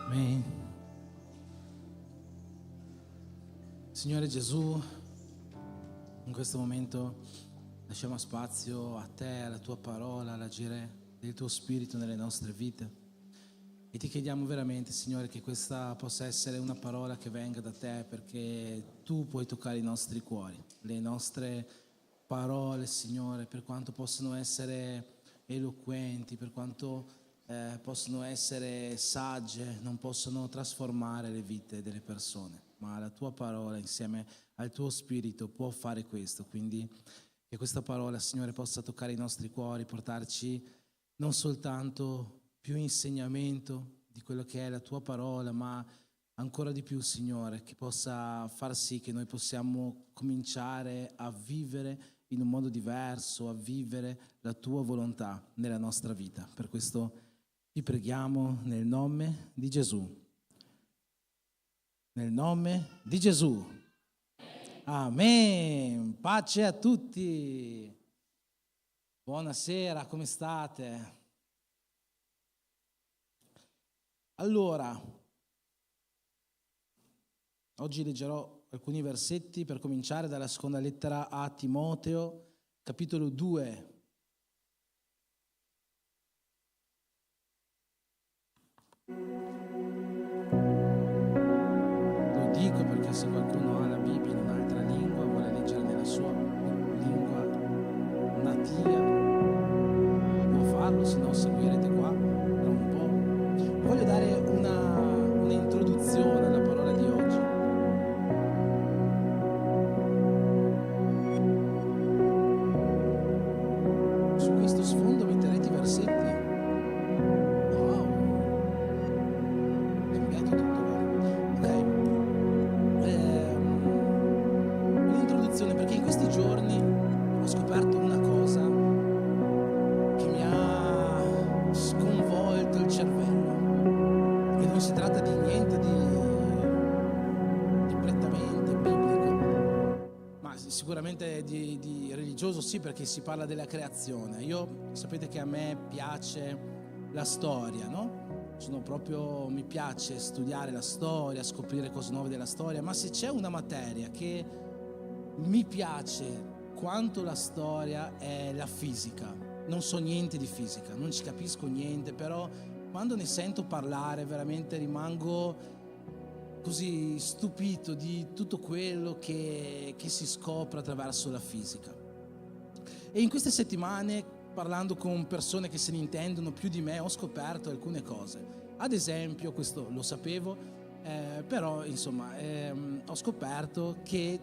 Amen. Signore Gesù, in questo momento lasciamo spazio a Te, alla Tua parola, all'agire del Tuo Spirito nelle nostre vite. E Ti chiediamo veramente, Signore, che questa possa essere una parola che venga da Te, perché Tu puoi toccare i nostri cuori, le nostre parole, Signore, per quanto possono essere eloquenti, per quanto possono essere sagge, non possono trasformare le vite delle persone, ma la Tua parola insieme al Tuo Spirito può fare questo. Quindi che questa parola, Signore, possa toccare i nostri cuori, portarci non soltanto più insegnamento di quello che è la Tua parola, ma ancora di più, Signore, che possa far sì che noi possiamo cominciare a vivere in un modo diverso, a vivere la Tua volontà nella nostra vita. Per questo Ti preghiamo nel nome di Gesù. Nel nome di Gesù. Amen. Pace a tutti. Buonasera, come state? Allora, oggi leggerò alcuni versetti per cominciare dalla seconda lettera a Timoteo, capitolo 2. Lo dico perché se qualcuno ha la Bibbia in un'altra lingua, vuole leggere nella sua lingua natia, può farlo, se no seguirete qua tra un po'. Voglio dare un'introduzione alla parola di oggi. Su questo sfondo metterete i versetti? Wow, è cambiato tutto qua. Ok, un'introduzione perché in questi giorni ho scoperto una cosa che mi ha sconvolto il cervello, che non si tratta di niente di prettamente biblico, ma sicuramente di religioso sì, perché si parla della creazione. Io sapete che a me piace la storia, no? Mi piace studiare la storia, scoprire cose nuove della storia, ma se c'è una materia che mi piace quanto la storia è la fisica. Non so niente di fisica, non ci capisco niente, però quando ne sento parlare veramente rimango così stupito di tutto quello che si scopre attraverso la fisica. E in queste settimane, parlando con persone che se ne intendono più di me, ho scoperto alcune cose. Ad esempio, questo lo sapevo, però insomma ho scoperto che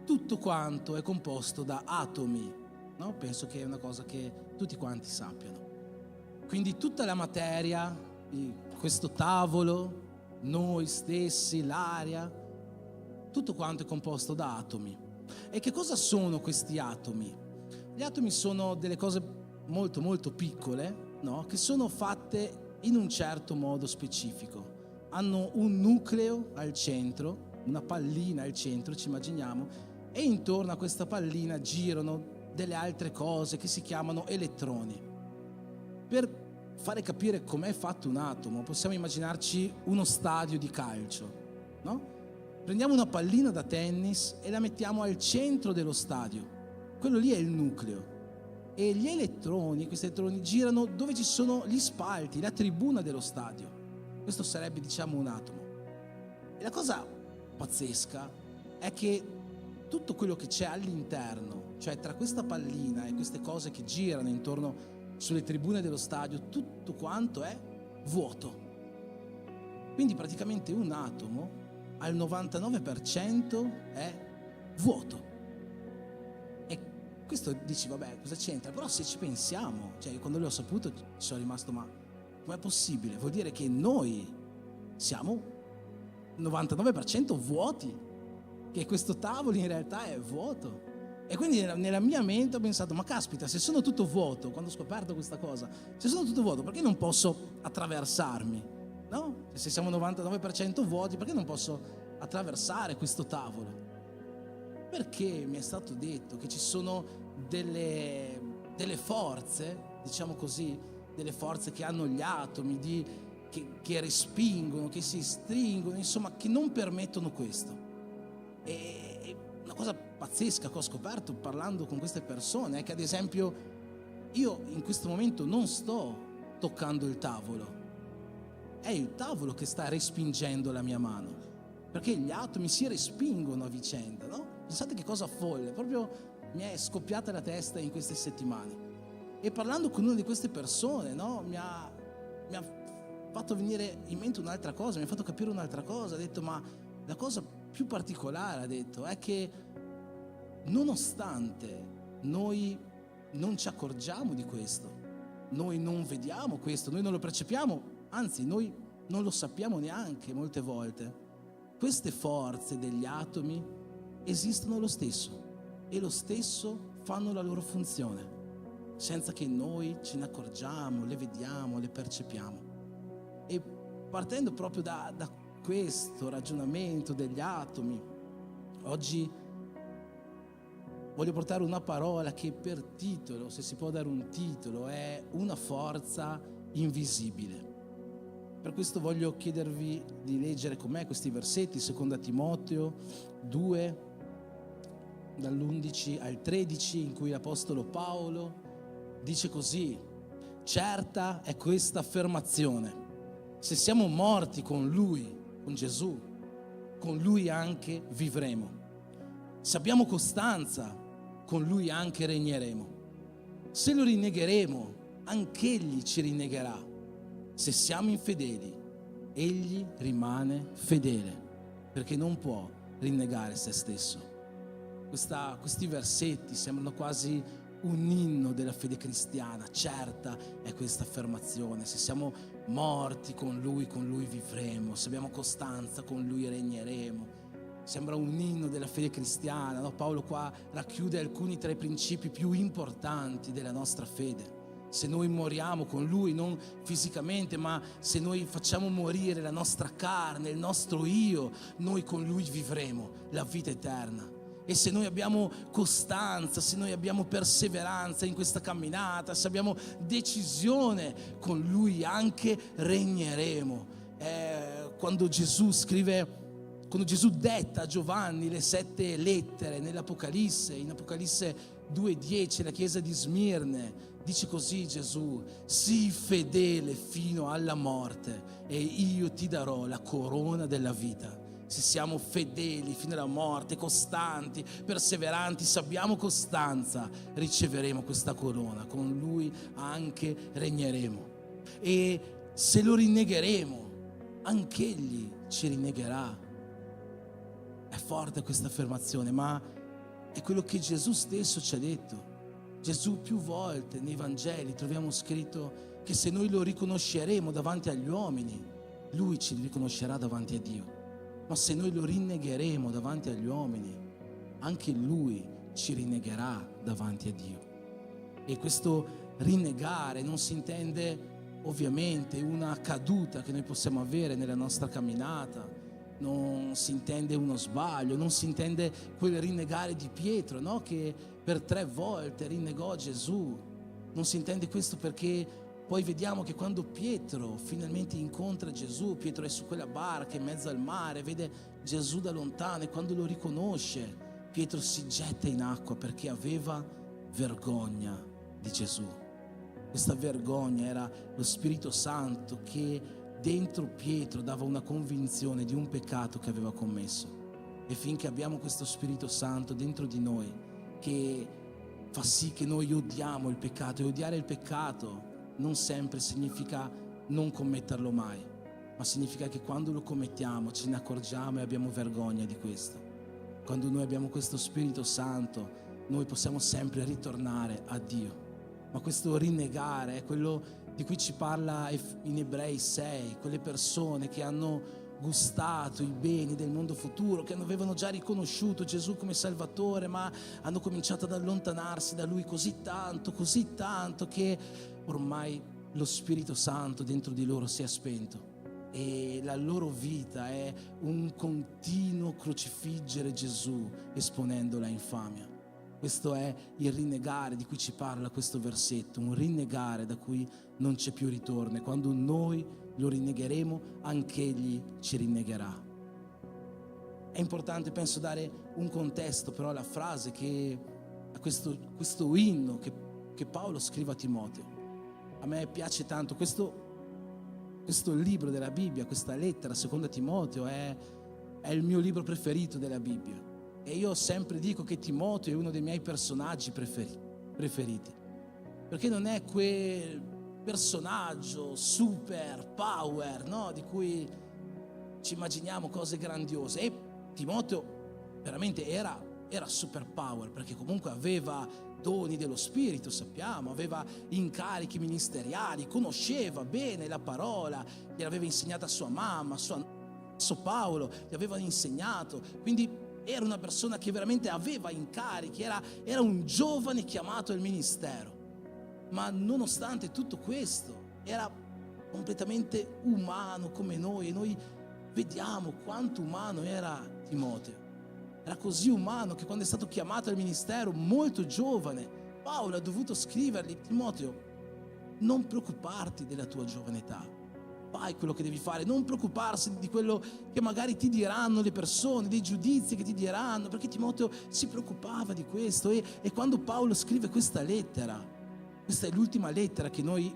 tutto quanto è composto da atomi, no? Penso che è una cosa che tutti quanti sappiano. Quindi tutta la materia, questo tavolo, noi stessi, l'aria, tutto quanto è composto da atomi. E che cosa sono questi atomi? Gli atomi sono delle cose molto molto piccole, no? Che sono fatte in un certo modo specifico. Hanno un nucleo al centro, una pallina al centro, ci immaginiamo, e intorno a questa pallina girano delle altre cose che si chiamano elettroni. Per fare capire com'è fatto un atomo, possiamo immaginarci uno stadio di calcio, no? Prendiamo una pallina da tennis e la mettiamo al centro dello stadio. Quello lì è il nucleo. E gli elettroni, questi elettroni, girano dove ci sono gli spalti, la tribuna dello stadio. Questo sarebbe, diciamo, un atomo. E la cosa pazzesca è che tutto quello che c'è all'interno, cioè tra questa pallina e queste cose che girano intorno sulle tribune dello stadio, tutto quanto è vuoto. Quindi praticamente un atomo al 99% è vuoto. E questo dici, vabbè, cosa c'entra? Però se ci pensiamo, cioè io quando l'ho saputo sono rimasto, ma com'è possibile? Vuol dire che noi siamo 99% vuoti, che questo tavolo in realtà è vuoto. E quindi nella mia mente ho pensato, ma caspita, se sono tutto vuoto, quando ho scoperto questa cosa, se sono tutto vuoto, perché non posso attraversarmi? No? Se siamo 99% vuoti, perché non posso attraversare questo tavolo? Perché mi è stato detto che ci sono delle forze, diciamo così, delle forze che hanno gli atomi, che respingono, che si stringono, insomma, che non permettono questo. E una cosa pazzesca che ho scoperto parlando con queste persone è che, ad esempio, io in questo momento non sto toccando il tavolo, è il tavolo che sta respingendo la mia mano, perché gli atomi si respingono a vicenda, no? Pensate che cosa folle, proprio mi è scoppiata la testa in queste settimane. E parlando con una di queste persone, no, mi ha fatto venire in mente un'altra cosa, mi ha fatto capire un'altra cosa. Ha detto, ma la cosa più particolare, ha detto, è che nonostante noi non ci accorgiamo di questo, noi non vediamo questo, noi non lo percepiamo, anzi noi non lo sappiamo neanche molte volte, queste forze degli atomi esistono lo stesso e lo stesso fanno la loro funzione, senza che noi ce ne accorgiamo, le vediamo, le percepiamo. E partendo proprio da questo ragionamento degli atomi, oggi voglio portare una parola che per titolo, se si può dare un titolo, è una forza invisibile. Per questo voglio chiedervi di leggere con me questi versetti, 2 Timoteo 2, dall'11 al 13, in cui l'Apostolo Paolo dice così: certa è questa affermazione, se siamo morti con Lui, con Gesù, con Lui anche vivremo. Se abbiamo costanza, con Lui anche regneremo. Se lo rinnegheremo, anch'Egli ci rinnegherà. Se siamo infedeli, Egli rimane fedele, perché non può rinnegare se stesso. Questi versetti sembrano quasi un inno della fede cristiana. Certa è questa affermazione: se siamo morti con Lui vivremo. Se abbiamo costanza, con Lui regneremo. Sembra un inno della fede cristiana, no? Paolo qua racchiude alcuni tra i principi più importanti della nostra fede. Se noi moriamo con Lui, non fisicamente, ma se noi facciamo morire la nostra carne, il nostro io, noi con Lui vivremo la vita eterna. E se noi abbiamo costanza, se noi abbiamo perseveranza in questa camminata, se abbiamo decisione, con Lui anche regneremo. Quando Gesù detta a Giovanni le 7 lettere nell'Apocalisse, in Apocalisse 2,10, la chiesa di Smirne, dice così Gesù: sii fedele fino alla morte e io ti darò la corona della vita. Se siamo fedeli fino alla morte, costanti, perseveranti, se abbiamo costanza, riceveremo questa corona, con Lui anche regneremo. E se lo rinnegheremo, anch'Egli ci rinnegherà. È forte questa affermazione, ma è quello che Gesù stesso ci ha detto. Gesù più volte nei Vangeli troviamo scritto che se noi lo riconosceremo davanti agli uomini, Lui ci riconoscerà davanti a Dio. Ma se noi lo rinnegheremo davanti agli uomini, anche Lui ci rinnegherà davanti a Dio. E questo rinnegare non si intende ovviamente una caduta che noi possiamo avere nella nostra camminata, non si intende uno sbaglio, non si intende quel rinnegare di Pietro, no? Che per 3 volte rinnegò Gesù. Non si intende questo, perché poi vediamo che quando Pietro finalmente incontra Gesù, Pietro è su quella barca in mezzo al mare, vede Gesù da lontano e quando lo riconosce, Pietro si getta in acqua perché aveva vergogna di Gesù. Questa vergogna era lo Spirito Santo che dentro Pietro dava una convinzione di un peccato che aveva commesso. E finché abbiamo questo Spirito Santo dentro di noi che fa sì che noi odiamo il peccato, e odiare il peccato non sempre significa non commetterlo mai, ma significa che quando lo commettiamo ce ne accorgiamo e abbiamo vergogna di questo. Quando noi abbiamo questo Spirito Santo, noi possiamo sempre ritornare a Dio. Ma questo rinnegare è quello di cui ci parla in Ebrei 6, quelle persone che hanno gustato i beni del mondo futuro, che avevano già riconosciuto Gesù come Salvatore, ma hanno cominciato ad allontanarsi da Lui così tanto che ormai lo Spirito Santo dentro di loro si è spento e la loro vita è un continuo crocifiggere Gesù esponendolo a infamia. Questo è il rinnegare di cui ci parla questo versetto, un rinnegare da cui non c'è più ritorno. E quando noi lo rinnegheremo, anch'egli ci rinnegherà. È importante, penso, dare un contesto però alla frase, a questo inno che Paolo scrive a Timoteo. A me piace tanto questo libro della Bibbia, questa lettera seconda Timoteo è il mio libro preferito della Bibbia, e io sempre dico che Timoteo è uno dei miei personaggi preferiti, perché non è quel personaggio super power, no? Di cui ci immaginiamo cose grandiose. E Timoteo veramente era super power, perché comunque aveva doni dello Spirito, sappiamo, aveva incarichi ministeriali, conosceva bene la parola, gliel'aveva insegnata sua mamma, suo Paolo, gli avevano insegnato, quindi era una persona che veramente aveva incarichi, era un giovane chiamato al ministero. Ma nonostante tutto questo era completamente umano come noi, e noi vediamo quanto umano era Timoteo. Era così umano che quando è stato chiamato al ministero molto giovane, Paolo ha dovuto scrivergli: Timoteo, non preoccuparti della tua giovane età, fai quello che devi fare, non preoccuparsi di quello che magari ti diranno le persone, dei giudizi che ti diranno, perché Timoteo si preoccupava di questo. E quando Paolo scrive questa lettera, questa è l'ultima lettera che noi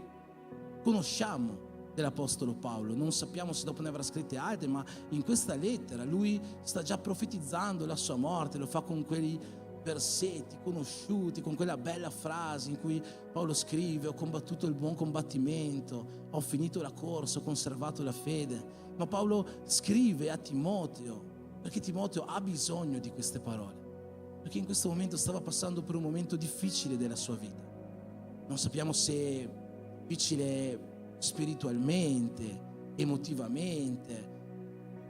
conosciamo dell'Apostolo Paolo, non sappiamo se dopo ne avrà scritte altre, ma in questa lettera lui sta già profetizzando la sua morte, lo fa con quei versetti conosciuti, con quella bella frase in cui Paolo scrive: ho combattuto il buon combattimento, ho finito la corsa, ho conservato la fede. Ma Paolo scrive a Timoteo perché Timoteo ha bisogno di queste parole, perché in questo momento stava passando per un momento difficile della sua vita. Non sappiamo se difficile spiritualmente, emotivamente,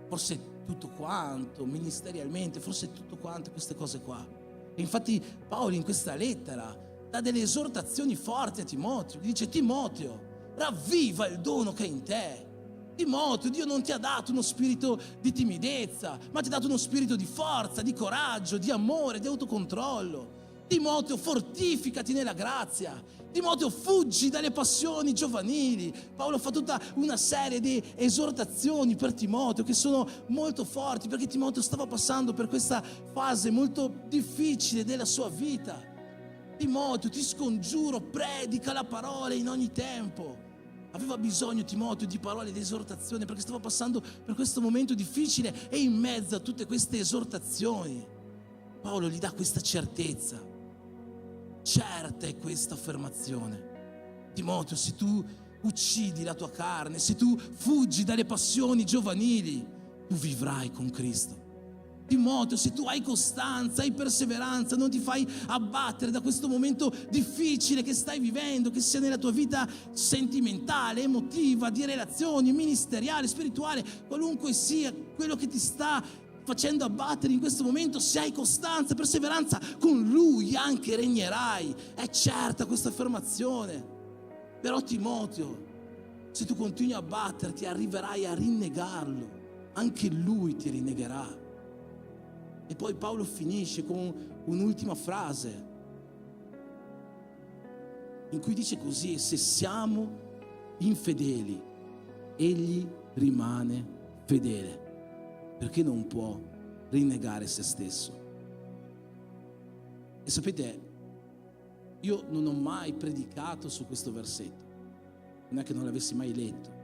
forse tutto quanto, ministerialmente, forse tutto quanto queste cose qua. E infatti Paolo in questa lettera dà delle esortazioni forti a Timoteo, gli dice: Timoteo, ravviva il dono che è in te. Timoteo, Dio non ti ha dato uno spirito di timidezza, ma ti ha dato uno spirito di forza, di coraggio, di amore, di autocontrollo. Timoteo, fortificati nella grazia. Timoteo, fuggi dalle passioni giovanili. Paolo fa tutta una serie di esortazioni per Timoteo che sono molto forti, perché Timoteo stava passando per questa fase molto difficile della sua vita. Timoteo, ti scongiuro, predica la parola in ogni tempo. Aveva bisogno Timoteo di parole di esortazione, perché stava passando per questo momento difficile, e in mezzo a tutte queste esortazioni Paolo gli dà questa certezza. Certa è questa affermazione: Timoteo, se tu uccidi la tua carne, se tu fuggi dalle passioni giovanili, tu vivrai con Cristo. Timoteo, se tu hai costanza, hai perseveranza, non ti fai abbattere da questo momento difficile che stai vivendo, che sia nella tua vita sentimentale, emotiva, di relazioni, ministeriale, spirituale, qualunque sia quello che ti sta facendo abbattere in questo momento, se hai costanza, perseveranza, con Lui anche regnerai. È certa questa affermazione. Però Timoteo, se tu continui a batterti, arriverai a rinnegarlo, anche Lui ti rinnegherà. E poi Paolo finisce con un'ultima frase in cui dice così: se siamo infedeli, Egli rimane fedele, perché non può rinnegare se stesso. E sapete, io non ho mai predicato su questo versetto, non è che non l'avessi mai letto.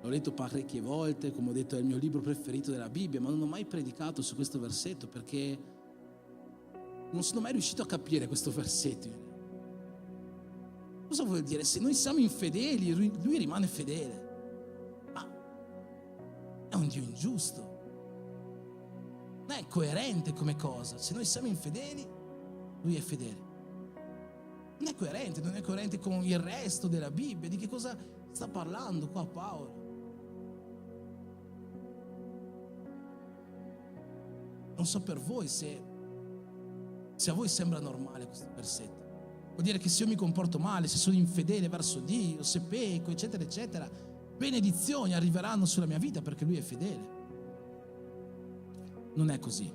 L'ho letto parecchie volte, come ho detto è il mio libro preferito della Bibbia, ma non ho mai predicato su questo versetto perché non sono mai riuscito a capire questo versetto. Cosa vuol dire? Se noi siamo infedeli, Lui rimane fedele. Ma è un Dio ingiusto. Non è coerente come cosa. Se noi siamo infedeli, Lui è fedele. Non è coerente con il resto della Bibbia. Di che cosa sta parlando qua Paolo? Non so per voi se a voi sembra normale questo versetto. Vuol dire che se io mi comporto male, se sono infedele verso Dio, se pecco, eccetera, eccetera, benedizioni arriveranno sulla mia vita perché Lui è fedele. Non è così.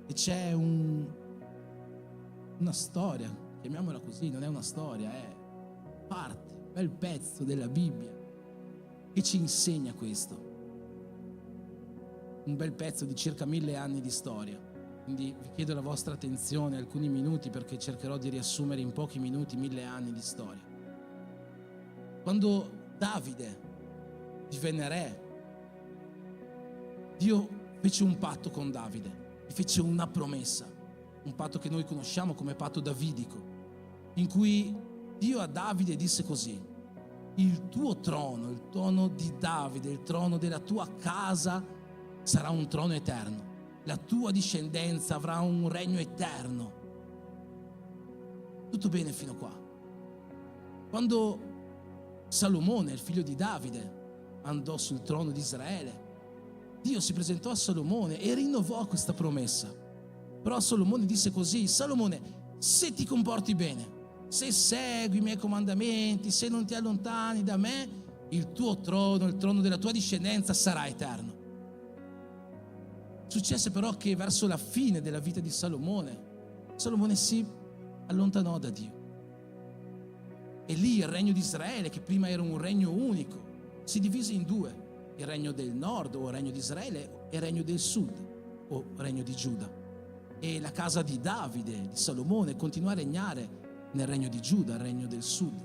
E c'è una storia, chiamiamola così, non è una storia, è parte, un bel pezzo della Bibbia che ci insegna questo. Un bel pezzo di circa 1000 anni di storia. Quindi vi chiedo la vostra attenzione alcuni minuti, perché cercherò di riassumere in pochi minuti 1000 anni di storia. Quando Davide divenne re, Dio fece un patto con Davide, gli fece una promessa, un patto che noi conosciamo come patto davidico, in cui Dio a Davide disse così: il tuo trono, il trono di Davide, il trono della tua casa sarà un trono eterno, la tua discendenza avrà un regno eterno. Tutto bene fino a qua. Quando Salomone, il figlio di Davide, andò sul trono di Israele, Dio si presentò a Salomone e rinnovò questa promessa. Però Salomone disse così: Salomone, se ti comporti bene, se segui i miei comandamenti, se non ti allontani da me, il tuo trono, il trono della tua discendenza sarà eterno. Successe però che verso la fine della vita di Salomone si allontanò da Dio. E lì il regno di Israele, che prima era un regno unico, si divise in due: il regno del nord, o regno di Israele, e il regno del sud, o regno di Giuda. E la casa di Davide, di Salomone, continuò a regnare nel regno di Giuda, il regno del sud.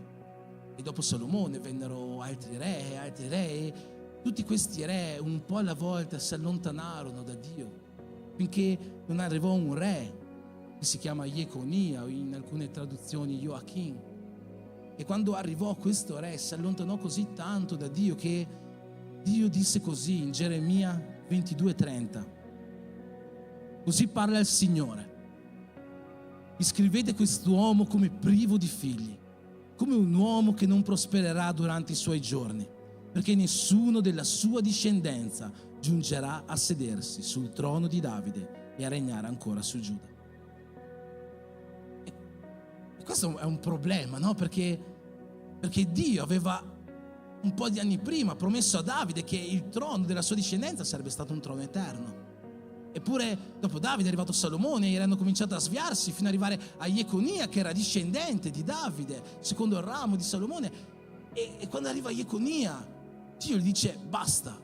E dopo Salomone vennero altri re, e tutti questi re un po' alla volta si allontanarono da Dio, finché non arrivò un re che si chiama Jeconia, o in alcune traduzioni Joachim. E quando arrivò questo re si allontanò così tanto da Dio che Dio disse così in Geremia 22:30: così parla il Signore, iscrivete quest'uomo come privo di figli, come un uomo che non prospererà durante i suoi giorni, perché nessuno della sua discendenza giungerà a sedersi sul trono di Davide e a regnare ancora su Giuda. E questo è un problema, no? Perché Dio aveva un po' di anni prima promesso a Davide che il trono della sua discendenza sarebbe stato un trono eterno. Eppure dopo Davide è arrivato Salomone e erano cominciati a sviarsi fino ad arrivare a Jeconia, che era discendente di Davide, secondo il ramo di Salomone. E quando arriva a Jeconia, Dio gli dice: basta,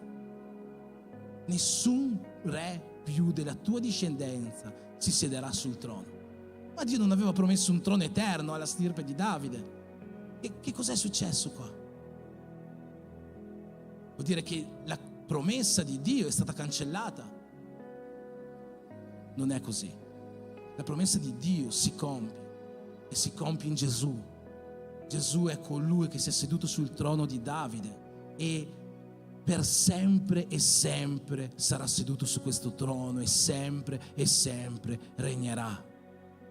nessun re più della tua discendenza si siederà sul trono. Ma Dio non aveva promesso un trono eterno alla stirpe di Davide. E che cos'è successo qua? Vuol dire che la promessa di Dio è stata cancellata? Non è così. La promessa di Dio si compie, e si compie in Gesù. Gesù è colui che si è seduto sul trono di Davide e per sempre e sempre sarà seduto su questo trono e sempre regnerà.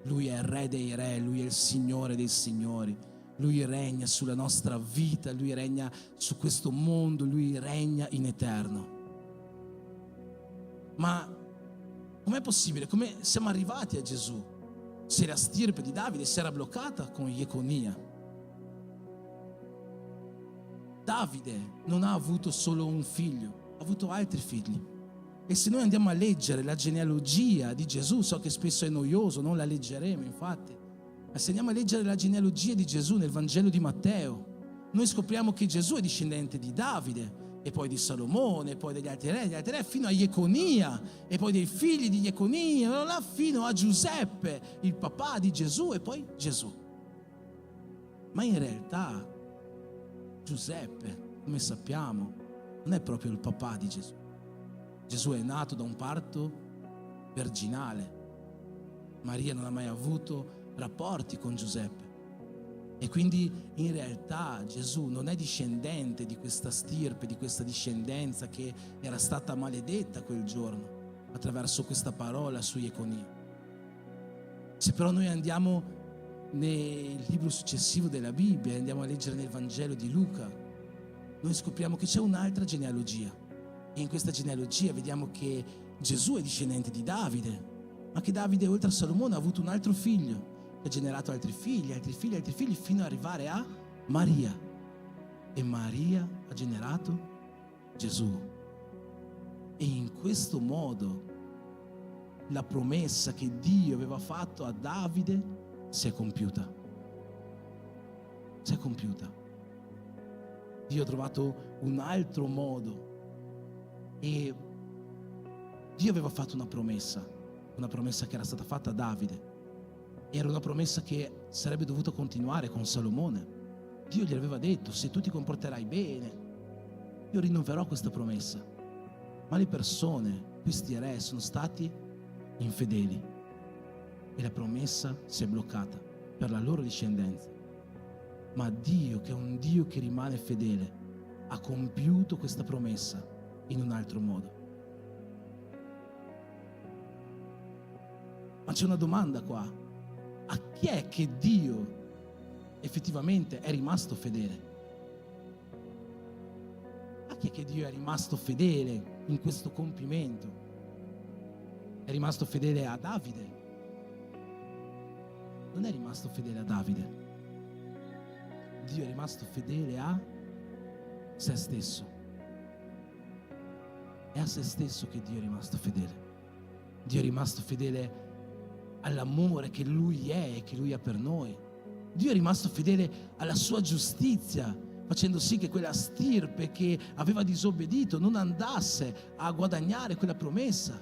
Lui è il Re dei Re, Lui è il Signore dei Signori. Lui regna sulla nostra vita, Lui regna su questo mondo, Lui regna in eterno. Ma com'è possibile? Come siamo arrivati a Gesù? Se la stirpe di Davide si era bloccata con Jeconia. Davide non ha avuto solo un figlio, ha avuto altri figli. E se noi andiamo a leggere la genealogia di Gesù, so che spesso è noioso, non la leggeremo infatti, ma se andiamo a leggere la genealogia di Gesù nel Vangelo di Matteo, noi scopriamo che Gesù è discendente di Davide, e poi di Salomone, e poi degli altri re, fino a Jeconia, e poi dei figli di Jeconia, fino a Giuseppe, il papà di Gesù, e poi Gesù. Ma in realtà Giuseppe, come sappiamo, non è proprio il papà di Gesù. Gesù è nato da un parto virginale. Maria non ha mai avuto rapporti con Giuseppe. E quindi in realtà Gesù non è discendente di questa stirpe, di questa discendenza che era stata maledetta quel giorno attraverso questa parola su Jeconia. Se però noi andiamo nel libro successivo della Bibbia, andiamo a leggere nel Vangelo di Luca, noi scopriamo che c'è un'altra genealogia, e in questa genealogia vediamo che Gesù è discendente di Davide, ma che Davide, oltre a Salomone, ha avuto un altro figlio che ha generato altri figli, fino ad arrivare a Maria, e Maria ha generato Gesù. E in questo modo la promessa che Dio aveva fatto a Davide si è compiuta. Si è compiuta. Dio ha trovato un altro modo. E Dio aveva fatto una promessa che era stata fatta a Davide. Era una promessa che sarebbe dovuta continuare con Salomone. Dio gli aveva detto: se tu ti comporterai bene, io rinnoverò questa promessa. Ma le persone, questi re, sono stati infedeli e la promessa si è bloccata per la loro discendenza. Ma Dio, che è un Dio che rimane fedele, ha compiuto questa promessa in un altro modo. Ma c'è una domanda qua: a chi è che Dio effettivamente è rimasto fedele? A chi è che Dio è rimasto fedele in questo compimento? È rimasto fedele a Davide? Non è rimasto fedele a Davide. Dio è rimasto fedele a se stesso. È a se stesso che Dio è rimasto fedele. Dio è rimasto fedele all'amore che Lui è e che Lui ha per noi. Dio è rimasto fedele alla sua giustizia, facendo sì che quella stirpe che aveva disobbedito non andasse a guadagnare quella promessa.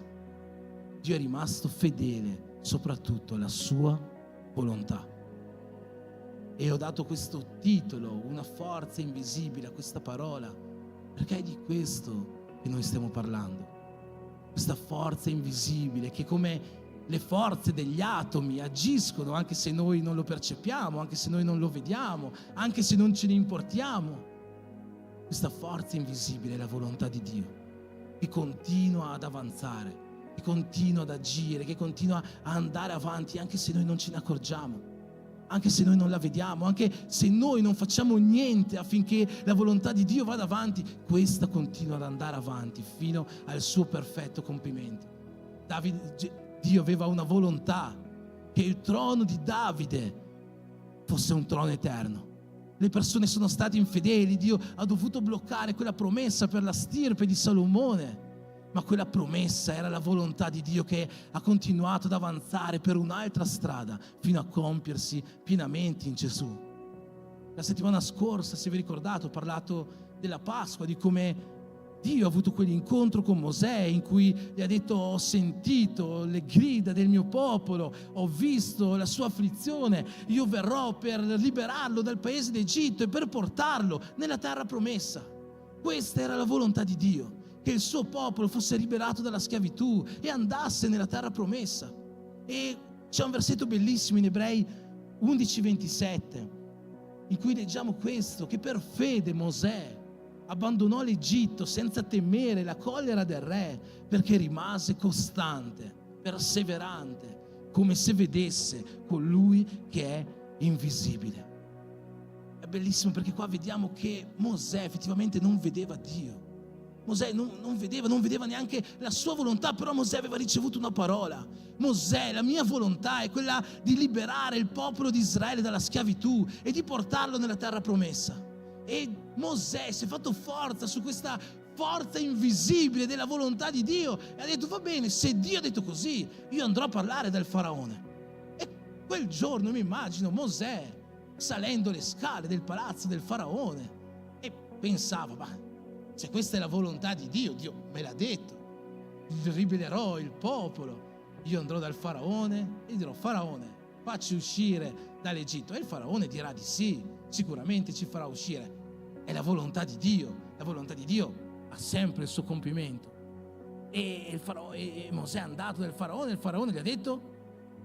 Dio è rimasto fedele soprattutto alla sua volontà. E ho dato questo titolo, una forza invisibile, a questa parola, perché è di questo che noi stiamo parlando. Questa forza invisibile che, come le forze degli atomi, agiscono anche se noi non lo percepiamo, anche se noi non lo vediamo, anche se non ce ne importiamo. Questa forza invisibile è la volontà di Dio, che continua ad avanzare, che continua ad agire, che continua a andare avanti anche se noi non ce ne accorgiamo, anche se noi non la vediamo, anche se noi non facciamo niente affinché la volontà di Dio vada avanti. Questa continua ad andare avanti fino al suo perfetto compimento. Dio aveva una volontà, che il trono di Davide fosse un trono eterno. Le persone sono state infedeli, Dio ha dovuto bloccare quella promessa per la stirpe di Salomone, ma quella promessa era la volontà di Dio, che ha continuato ad avanzare per un'altra strada fino a compiersi pienamente in Gesù. La settimana scorsa, se vi ricordate, ho parlato della Pasqua, di come Dio ha avuto quell'incontro con Mosè in cui gli ha detto: ho sentito le grida del mio popolo, ho visto la sua afflizione, io verrò per liberarlo dal paese d'Egitto e per portarlo nella terra promessa. Questa era la volontà di Dio, che il suo popolo fosse liberato dalla schiavitù e andasse nella terra promessa. E c'è un versetto bellissimo in Ebrei 11:27 in cui leggiamo questo, che per fede Mosè abbandonò l'Egitto senza temere la collera del re, perché rimase costante, perseverante, come se vedesse colui che è invisibile. È bellissimo, perché qua vediamo che Mosè effettivamente non vedeva Dio. Mosè non vedeva neanche la sua volontà, però Mosè aveva ricevuto una parola. Mosè, la mia volontà è quella di liberare il popolo di Israele dalla schiavitù e di portarlo nella terra promessa. E Mosè si è fatto forza su questa forza invisibile della volontà di Dio e ha detto: va bene, se Dio ha detto così, io andrò a parlare del faraone. E quel giorno mi immagino Mosè salendo le scale del palazzo del faraone e pensava: ma se questa è la volontà di Dio, Dio me l'ha detto, ribellerò il popolo, io andrò dal faraone e dirò: faraone, facci uscire dall'Egitto. E il faraone dirà di sì, sicuramente ci farà uscire. È la volontà di Dio. La volontà di Dio ha sempre il suo compimento. E Mosè è andato dal faraone e il faraone gli ha detto: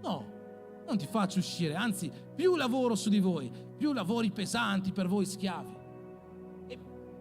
no, non ti faccio uscire, anzi più lavoro su di voi, più lavori pesanti per voi schiavi. E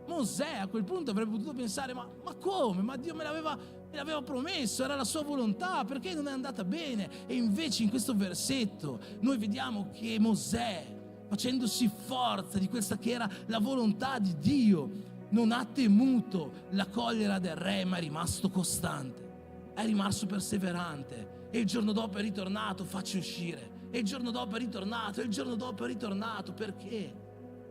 Mosè a quel punto avrebbe potuto pensare: ma come? Ma Dio me l'aveva promesso, era la sua volontà, perché non è andata bene? E invece in questo versetto noi vediamo che Mosè, facendosi forza di questa che era la volontà di Dio, non ha temuto la collera del re, ma è rimasto costante, è rimasto perseverante. E il giorno dopo è ritornato: facci uscire. E il giorno dopo è ritornato, e il giorno dopo è ritornato. Perché?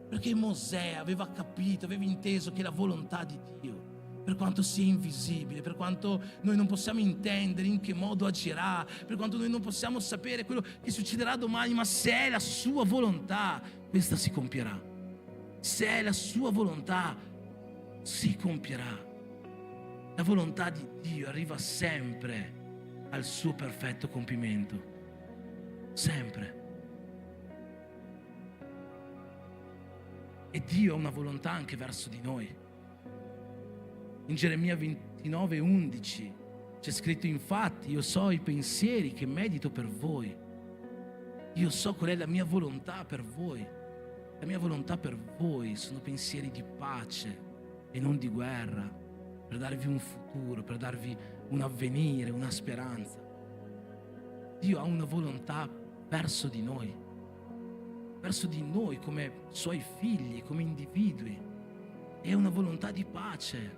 Perché Mosè aveva capito, aveva inteso che la volontà di Dio, per quanto sia invisibile, per quanto noi non possiamo intendere in che modo agirà, per quanto noi non possiamo sapere quello che succederà domani, ma se è la sua volontà, questa si compierà. Se è la sua volontà, si compierà. La volontà di Dio arriva sempre al suo perfetto compimento. Sempre. E Dio ha una volontà anche verso di noi. In Geremia 29:11 c'è scritto: infatti io so i pensieri che medito per voi. Io so qual è la mia volontà per voi. La mia volontà per voi sono pensieri di pace e non di guerra, per darvi un futuro, per darvi un avvenire, una speranza. Dio ha una volontà verso di noi come suoi figli, come individui. È una volontà di pace,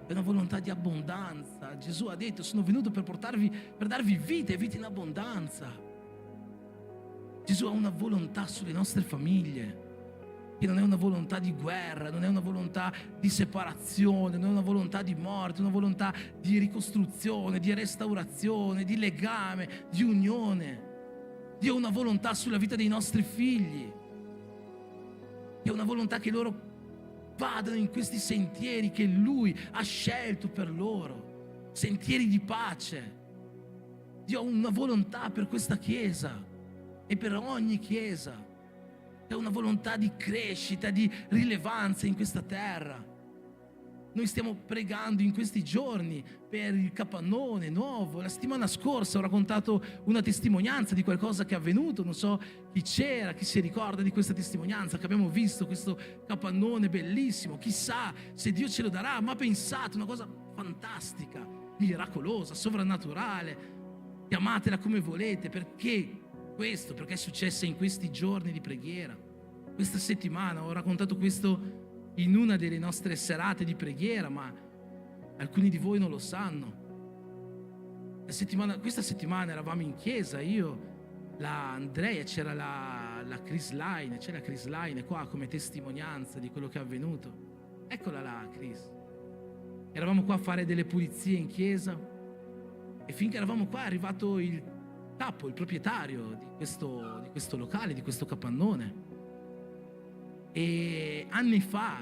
è una volontà di abbondanza. Gesù ha detto: sono venuto per darvi vita e vita in abbondanza. Gesù ha una volontà sulle nostre famiglie, che non è una volontà di guerra, non è una volontà di separazione, non è una volontà di morte, è una volontà di ricostruzione, di restaurazione, di legame, di unione. Dio ha una volontà sulla vita dei nostri figli. Dio ha una volontà che loro vadano in questi sentieri che Lui ha scelto per loro, sentieri di pace. Dio ha una volontà per questa Chiesa e per ogni Chiesa. È una volontà di crescita, di rilevanza in questa terra. Noi stiamo pregando in questi giorni per il capannone nuovo. La settimana scorsa ho raccontato una testimonianza di qualcosa che è avvenuto. Non so chi c'era, chi si ricorda di questa testimonianza, che abbiamo visto questo capannone bellissimo. Chissà se Dio ce lo darà, ma pensate, una cosa fantastica, miracolosa, sovrannaturale. Chiamatela come volete, perché è successo in questi giorni di preghiera. Questa settimana ho raccontato questo in una delle nostre serate di preghiera, ma alcuni di voi non lo sanno. Questa settimana eravamo in chiesa, io, la Andrea, c'era la Chris Line, c'è la Chris Line qua come testimonianza di quello che è avvenuto. Eccola là, Chris. Eravamo qua a fare delle pulizie in chiesa e finché eravamo qua è arrivato il capo, il proprietario di questo locale, di questo capannone. E anni fa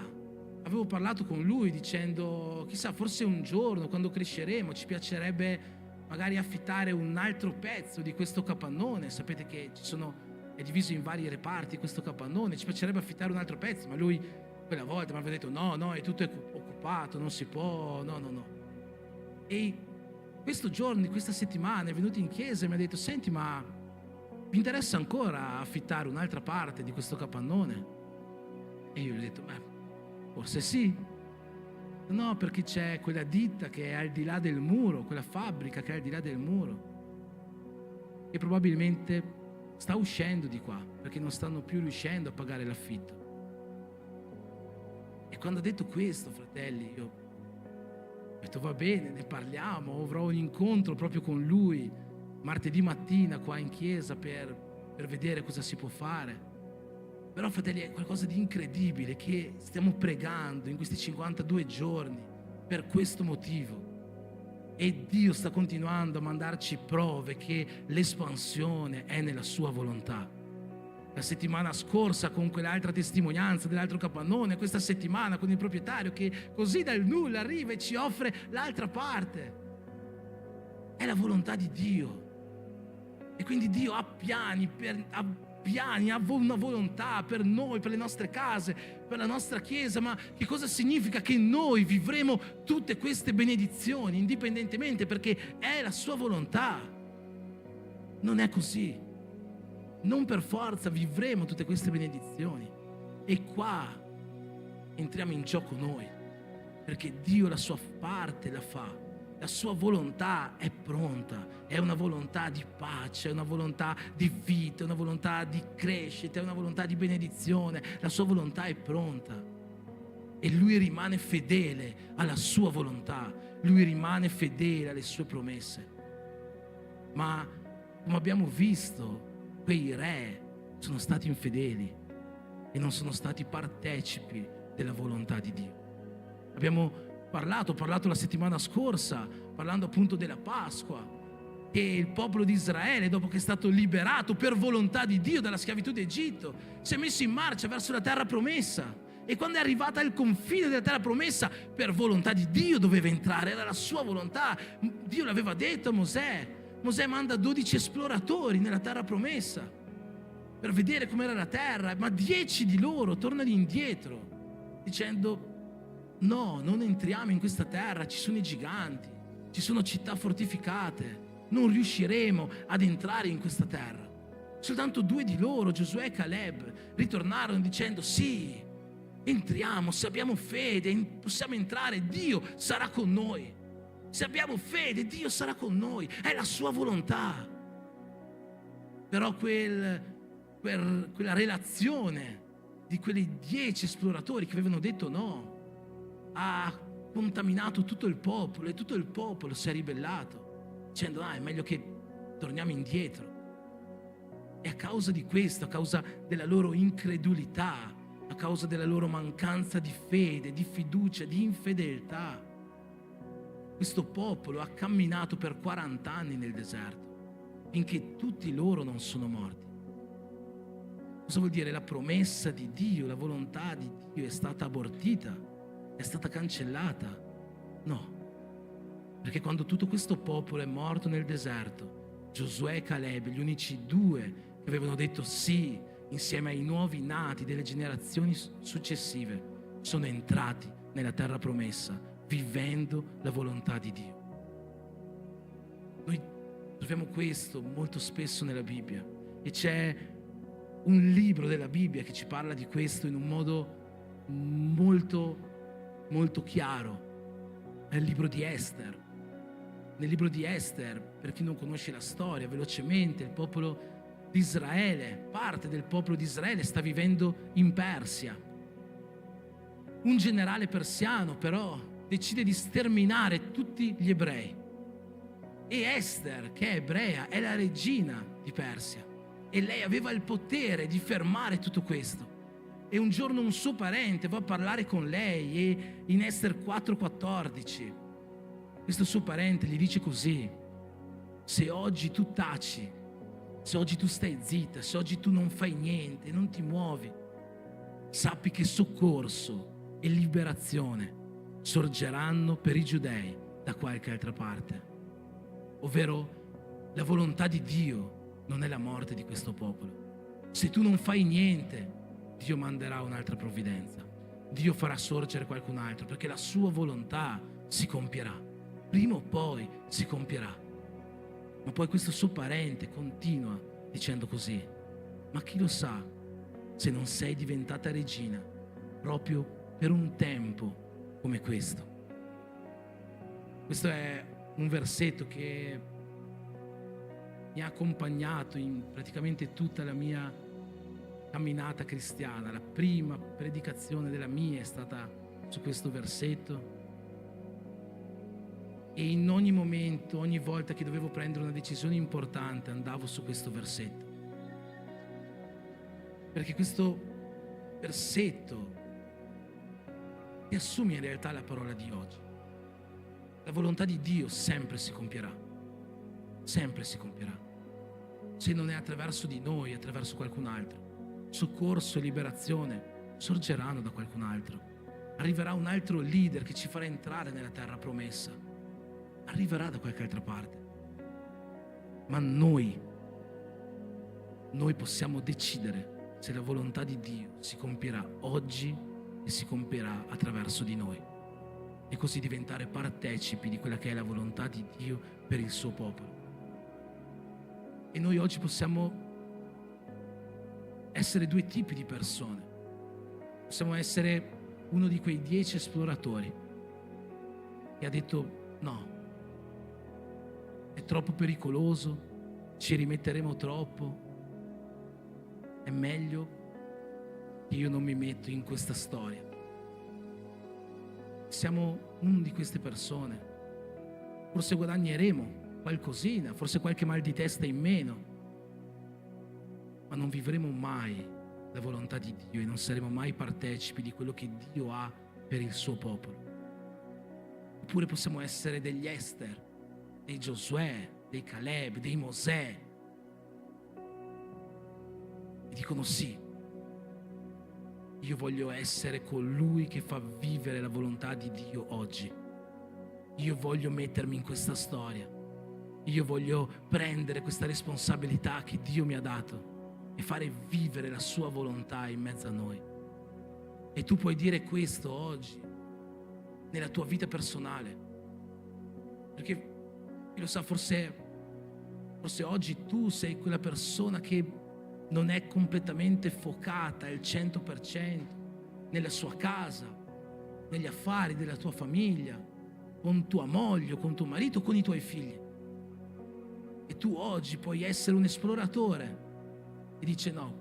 avevo parlato con lui dicendo: chissà, forse un giorno quando cresceremo ci piacerebbe magari affittare un altro pezzo di questo capannone. Sapete che è diviso in vari reparti questo capannone, ci piacerebbe affittare un altro pezzo, ma lui quella volta mi aveva detto no, è tutto occupato, non si può, no. E questa settimana è venuto in chiesa e mi ha detto: senti, ma vi interessa ancora affittare un'altra parte di questo capannone? E io gli ho detto: forse sì. No, perché c'è quella ditta che è al di là del muro, quella fabbrica che è al di là del muro, e probabilmente sta uscendo di qua perché non stanno più riuscendo a pagare l'affitto. E quando ha detto questo, fratelli, io ho detto: va bene, ne parliamo, avrò un incontro proprio con lui martedì mattina qua in chiesa per vedere cosa si può fare. Però, fratelli, è qualcosa di incredibile che stiamo pregando in questi 52 giorni per questo motivo. E Dio sta continuando a mandarci prove che l'espansione è nella sua volontà. La settimana scorsa con quell'altra testimonianza dell'altro capannone, questa settimana con il proprietario che così dal nulla arriva e ci offre l'altra parte. È la volontà di Dio. E quindi Dio ha piani, ha una volontà per noi, per le nostre case, per la nostra chiesa. Ma che cosa significa? Che noi vivremo tutte queste benedizioni indipendentemente, perché è la sua volontà. Non è così. Non per forza vivremo tutte queste benedizioni. E qua entriamo in gioco noi, perché Dio la sua parte la fa. La sua volontà è pronta, è una volontà di pace, è una volontà di vita, è una volontà di crescita, è una volontà di benedizione. La sua volontà è pronta e Lui rimane fedele alla sua volontà, Lui rimane fedele alle sue promesse. Ma come abbiamo visto, quei re sono stati infedeli e non sono stati partecipi della volontà di Dio. Ho parlato la settimana scorsa, parlando appunto della Pasqua, che il popolo di Israele, dopo che è stato liberato per volontà di Dio dalla schiavitù d'Egitto, si è messo in marcia verso la terra promessa. E quando è arrivata al confine della terra promessa, per volontà di Dio doveva entrare, era la sua volontà. Dio l'aveva detto a Mosè. Mosè manda 12 esploratori nella terra promessa per vedere com'era la terra, ma 10 di loro tornano indietro dicendo: no, non entriamo in questa terra, ci sono i giganti, ci sono città fortificate, non riusciremo ad entrare in questa terra. Soltanto 2 di loro, Giosuè e Caleb, ritornarono dicendo: sì, entriamo, se abbiamo fede possiamo entrare, Dio sarà con noi. Se abbiamo fede, Dio sarà con noi, è la sua volontà. Però quella relazione di quei 10 esploratori che avevano detto no ha contaminato tutto il popolo, e tutto il popolo si è ribellato dicendo: è meglio che torniamo indietro. E a causa di questo, a causa della loro incredulità, a causa della loro mancanza di fede, di fiducia, di infedeltà, questo popolo ha camminato per 40 anni nel deserto, finché tutti loro non sono morti. Cosa vuol dire? La promessa di Dio, la volontà di Dio è stata abortita, è stata cancellata? No, perché quando tutto questo popolo è morto nel deserto, Giosuè e Caleb, gli unici 2 che avevano detto sì, insieme ai nuovi nati delle generazioni successive, sono entrati nella terra promessa, vivendo la volontà di Dio. Noi troviamo questo molto spesso nella Bibbia, e c'è un libro della Bibbia che ci parla di questo in un modo molto, molto chiaro. È il libro di Ester. Nel libro di Ester, per chi non conosce la storia, velocemente, il popolo di Israele, parte del popolo di Israele sta vivendo in Persia. Un generale persiano però decide di sterminare tutti gli ebrei, e Ester, che è ebrea, è la regina di Persia, e lei aveva il potere di fermare tutto questo. E un giorno un suo parente va a parlare con lei, e in Ester 4,14 questo suo parente gli dice così: se oggi tu taci, se oggi tu stai zitta, se oggi tu non fai niente, non ti muovi, sappi che soccorso e liberazione sorgeranno per i giudei da qualche altra parte. Ovvero, la volontà di Dio non è la morte di questo popolo. Se tu non fai niente, Dio manderà un'altra provvidenza. Dio farà sorgere qualcun altro, perché la sua volontà si compierà. Prima o poi si compierà. Ma poi questo suo parente continua dicendo così: ma chi lo sa se non sei diventata regina proprio per un tempo come questo. Questo è un versetto che mi ha accompagnato in praticamente tutta la mia camminata cristiana. La prima predicazione della mia è stata su questo versetto, e in ogni momento, ogni volta che dovevo prendere una decisione importante, andavo su questo versetto, perché questo versetto ti assumi in realtà la parola di oggi. La volontà di Dio sempre si compierà, sempre si compierà. Se non è attraverso di noi, è attraverso qualcun altro. Soccorso e liberazione sorgeranno da qualcun altro. Arriverà un altro leader che ci farà entrare nella terra promessa. Arriverà da qualche altra parte. Ma noi possiamo decidere se la volontà di Dio si compierà oggi e si compierà attraverso di noi, e così diventare partecipi di quella che è la volontà di Dio per il suo popolo. E noi oggi possiamo essere 2 tipi di persone. Possiamo essere uno di quei 10 esploratori che ha detto no, è troppo pericoloso, ci rimetteremo troppo, è meglio che io non mi metto in questa storia. Siamo una di queste persone. Forse guadagneremo qualcosina, forse qualche mal di testa in meno, ma non vivremo mai la volontà di Dio e non saremo mai partecipi di quello che Dio ha per il suo popolo. Oppure possiamo essere degli Ester, dei Giosuè, dei Caleb, dei Mosè, e dicono sì, io voglio essere colui che fa vivere la volontà di Dio oggi. Io voglio mettermi in questa storia. Io voglio prendere questa responsabilità che Dio mi ha dato e fare vivere la sua volontà in mezzo a noi. E tu puoi dire questo oggi nella tua vita personale, perché chi lo sa, forse oggi tu sei quella persona che non è completamente focata al 100% nella sua casa, negli affari della tua famiglia, con tua moglie, con tuo marito, con i tuoi figli. E tu oggi puoi essere un esploratore e dice no,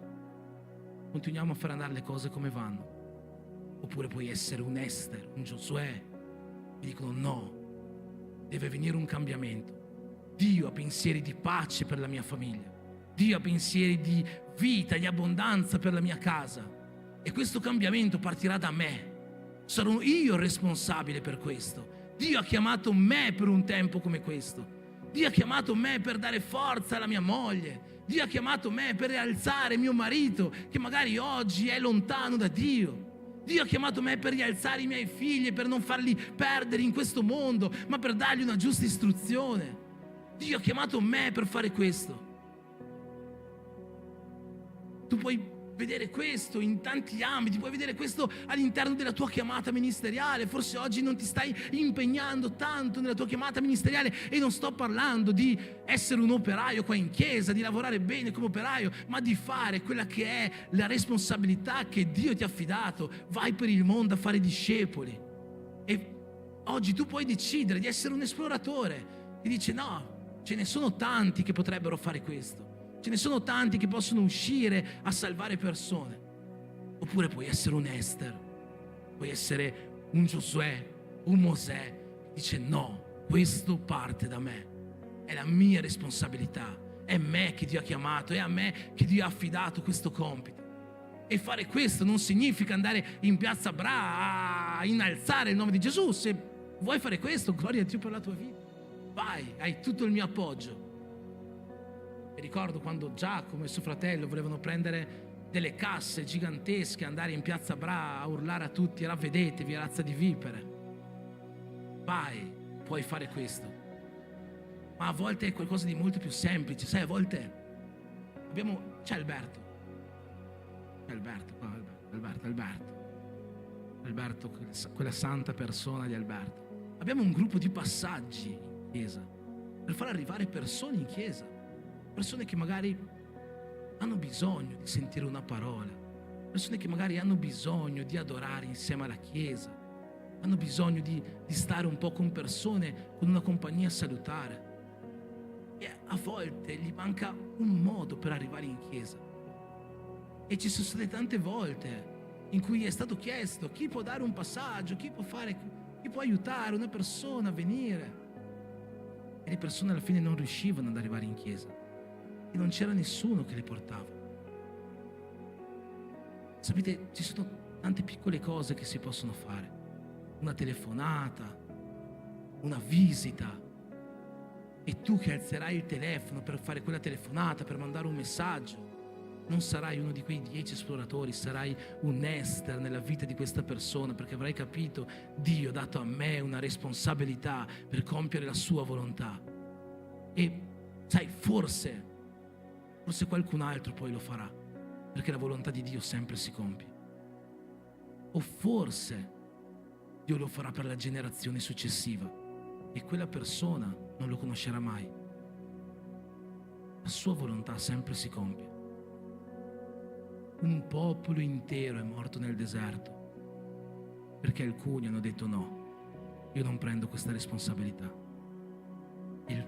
continuiamo a far andare le cose come vanno. Oppure puoi essere un Ester, un Giosuè, e dicono no, deve venire un cambiamento. Dio ha pensieri di pace per la mia famiglia. Dio ha pensieri di vita, di abbondanza per la mia casa. E questo cambiamento partirà da me. Sarò io il responsabile per questo. Dio ha chiamato me per un tempo come questo. Dio ha chiamato me per dare forza alla mia moglie. Dio ha chiamato me per rialzare mio marito, che magari oggi è lontano da Dio. Dio ha chiamato me per rialzare i miei figli, per non farli perdere in questo mondo, ma per dargli una giusta istruzione. Dio ha chiamato me per fare questo. Tu puoi vedere questo in tanti ambiti, puoi vedere questo all'interno della tua chiamata ministeriale. Forse oggi non ti stai impegnando tanto nella tua chiamata ministeriale, e non sto parlando di essere un operaio qua in chiesa, di lavorare bene come operaio, ma di fare quella che è la responsabilità che Dio ti ha affidato. Vai per il mondo a fare discepoli. E oggi tu puoi decidere di essere un esploratore e dice no, ce ne sono tanti che potrebbero fare questo. Ce ne sono tanti che possono uscire a salvare persone. Oppure puoi essere un Ester, puoi essere un Giosuè, un Mosè. Dice no, questo parte da me, è la mia responsabilità, è me che Dio ha chiamato, è a me che Dio ha affidato questo compito. E fare questo non significa andare in piazza Bra a innalzare il nome di Gesù. Se vuoi fare questo, gloria a Dio per la tua vita. Vai, hai tutto il mio appoggio. E ricordo quando Giacomo e suo fratello volevano prendere delle casse gigantesche, andare in piazza Bra a urlare a tutti: ravvedetevi, razza di vipere. Vai, puoi fare questo. Ma a volte è qualcosa di molto più semplice. Sai, a volte c'è Alberto, quella santa persona di Alberto. Abbiamo un gruppo di passaggi in chiesa per far arrivare persone in chiesa. Persone che magari hanno bisogno di sentire una parola, persone che magari hanno bisogno di adorare insieme alla Chiesa, hanno bisogno di stare un po' con persone, con una compagnia salutare. E a volte gli manca un modo per arrivare in Chiesa. E ci sono state tante volte in cui è stato chiesto chi può dare un passaggio, chi può aiutare una persona a venire. E le persone alla fine non riuscivano ad arrivare in Chiesa. E non c'era nessuno che le portava. Sapete, ci sono tante piccole cose che si possono fare. Una telefonata, una visita. E tu che alzerai il telefono per fare quella telefonata, per mandare un messaggio, non sarai uno di quei 10 esploratori, sarai un Ester nella vita di questa persona, perché avrai capito: Dio ha dato a me una responsabilità per compiere la sua volontà. E sai, forse qualcun altro poi lo farà, perché la volontà di Dio sempre si compie. O forse Dio lo farà per la generazione successiva e quella persona non lo conoscerà mai. La sua volontà sempre si compie. Un popolo intero è morto nel deserto perché alcuni hanno detto no, io non prendo questa responsabilità. E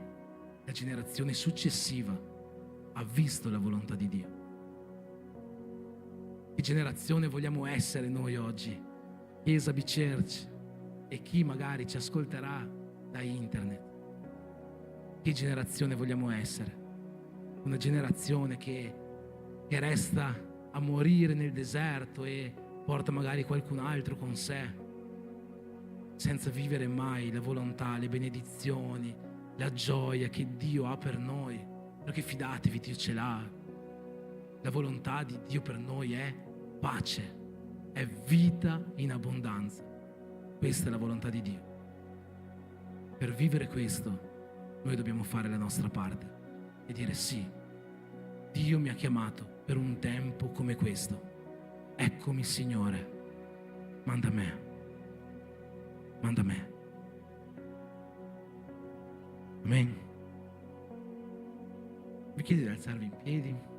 la generazione successiva ha visto la volontà di Dio. Che generazione vogliamo essere noi oggi? Chiesa B-Church e chi magari ci ascolterà da internet. Che generazione vogliamo essere? Una generazione che resta a morire nel deserto e porta magari qualcun altro con sé, senza vivere mai la volontà, le benedizioni, la gioia che Dio ha per noi. Perché fidatevi, Dio ce l'ha. La volontà di Dio per noi è pace, è vita in abbondanza. Questa è la volontà di Dio. Per vivere questo, noi dobbiamo fare la nostra parte e dire sì, Dio mi ha chiamato per un tempo come questo. Eccomi, Signore, manda me. Manda me. Amen. Vi chiedo di alzarvi in piedi.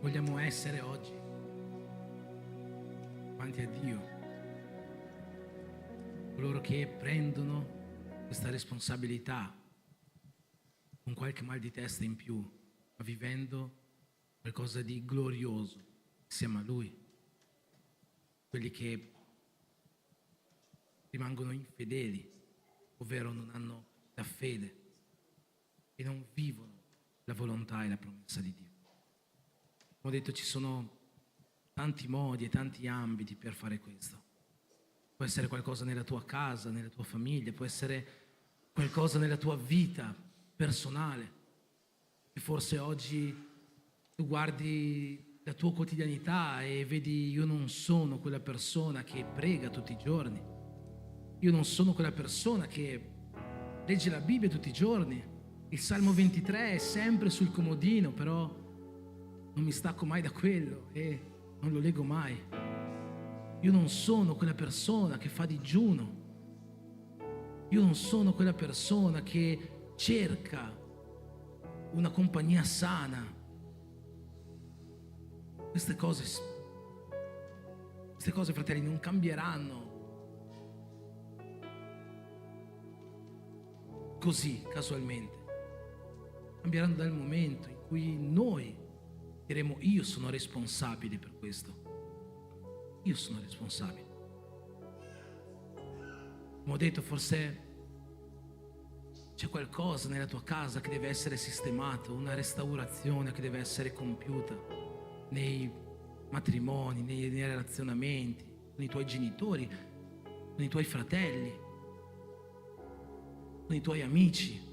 Vogliamo essere oggi davanti a Dio coloro che prendono questa responsabilità con qualche mal di testa in più, ma vivendo qualcosa di glorioso insieme a Lui. Quelli che rimangono infedeli, ovvero non hanno la fede e non vivono la volontà e la promessa di Dio. Come ho detto, ci sono tanti modi e tanti ambiti per fare questo. Può essere qualcosa nella tua casa, nella tua famiglia, può essere qualcosa nella tua vita personale. E forse oggi tu guardi la tua quotidianità e vedi: io non sono quella persona che prega tutti i giorni. Io non sono quella persona che legge la Bibbia tutti i giorni. Il Salmo 23 è sempre sul comodino, però non mi stacco mai da quello e non lo leggo mai. Io non sono quella persona che fa digiuno. Io non sono quella persona che cerca una compagnia sana. Queste cose, fratelli, non cambieranno così, casualmente. Cambieranno dal momento in cui noi diremo: io sono responsabile per questo. Io sono responsabile. Come ho detto, forse c'è qualcosa nella tua casa che deve essere sistemato, una restaurazione che deve essere compiuta nei matrimoni, nei relazionamenti, con i tuoi genitori, con i tuoi fratelli, con i tuoi amici.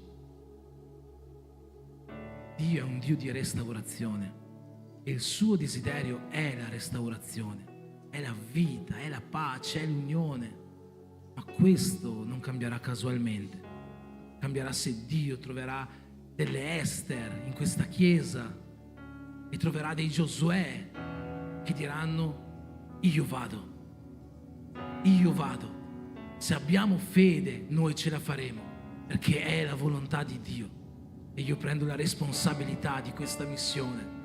Dio è un Dio di restaurazione e il suo desiderio è la restaurazione, è la vita, è la pace, è l'unione. Ma questo non cambierà casualmente. Cambierà se Dio troverà delle Ester in questa chiesa e troverà dei Giosuè che diranno: io vado. Se abbiamo fede noi ce la faremo, perché è la volontà di Dio e io prendo la responsabilità di questa missione.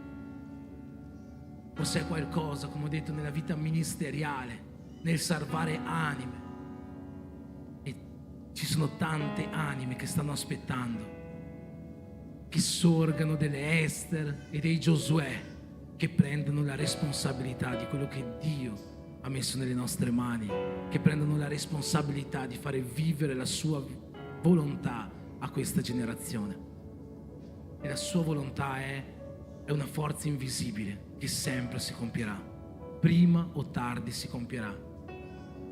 Forse è qualcosa, come ho detto, nella vita ministeriale, nel salvare anime. E ci sono tante anime che stanno aspettando che sorgano delle Ester e dei Giosuè che prendono la responsabilità di quello che Dio ha messo nelle nostre mani, che prendono la responsabilità di fare vivere la sua volontà a questa generazione. E la sua volontà è una forza invisibile che sempre si compierà, prima o tardi si compierà.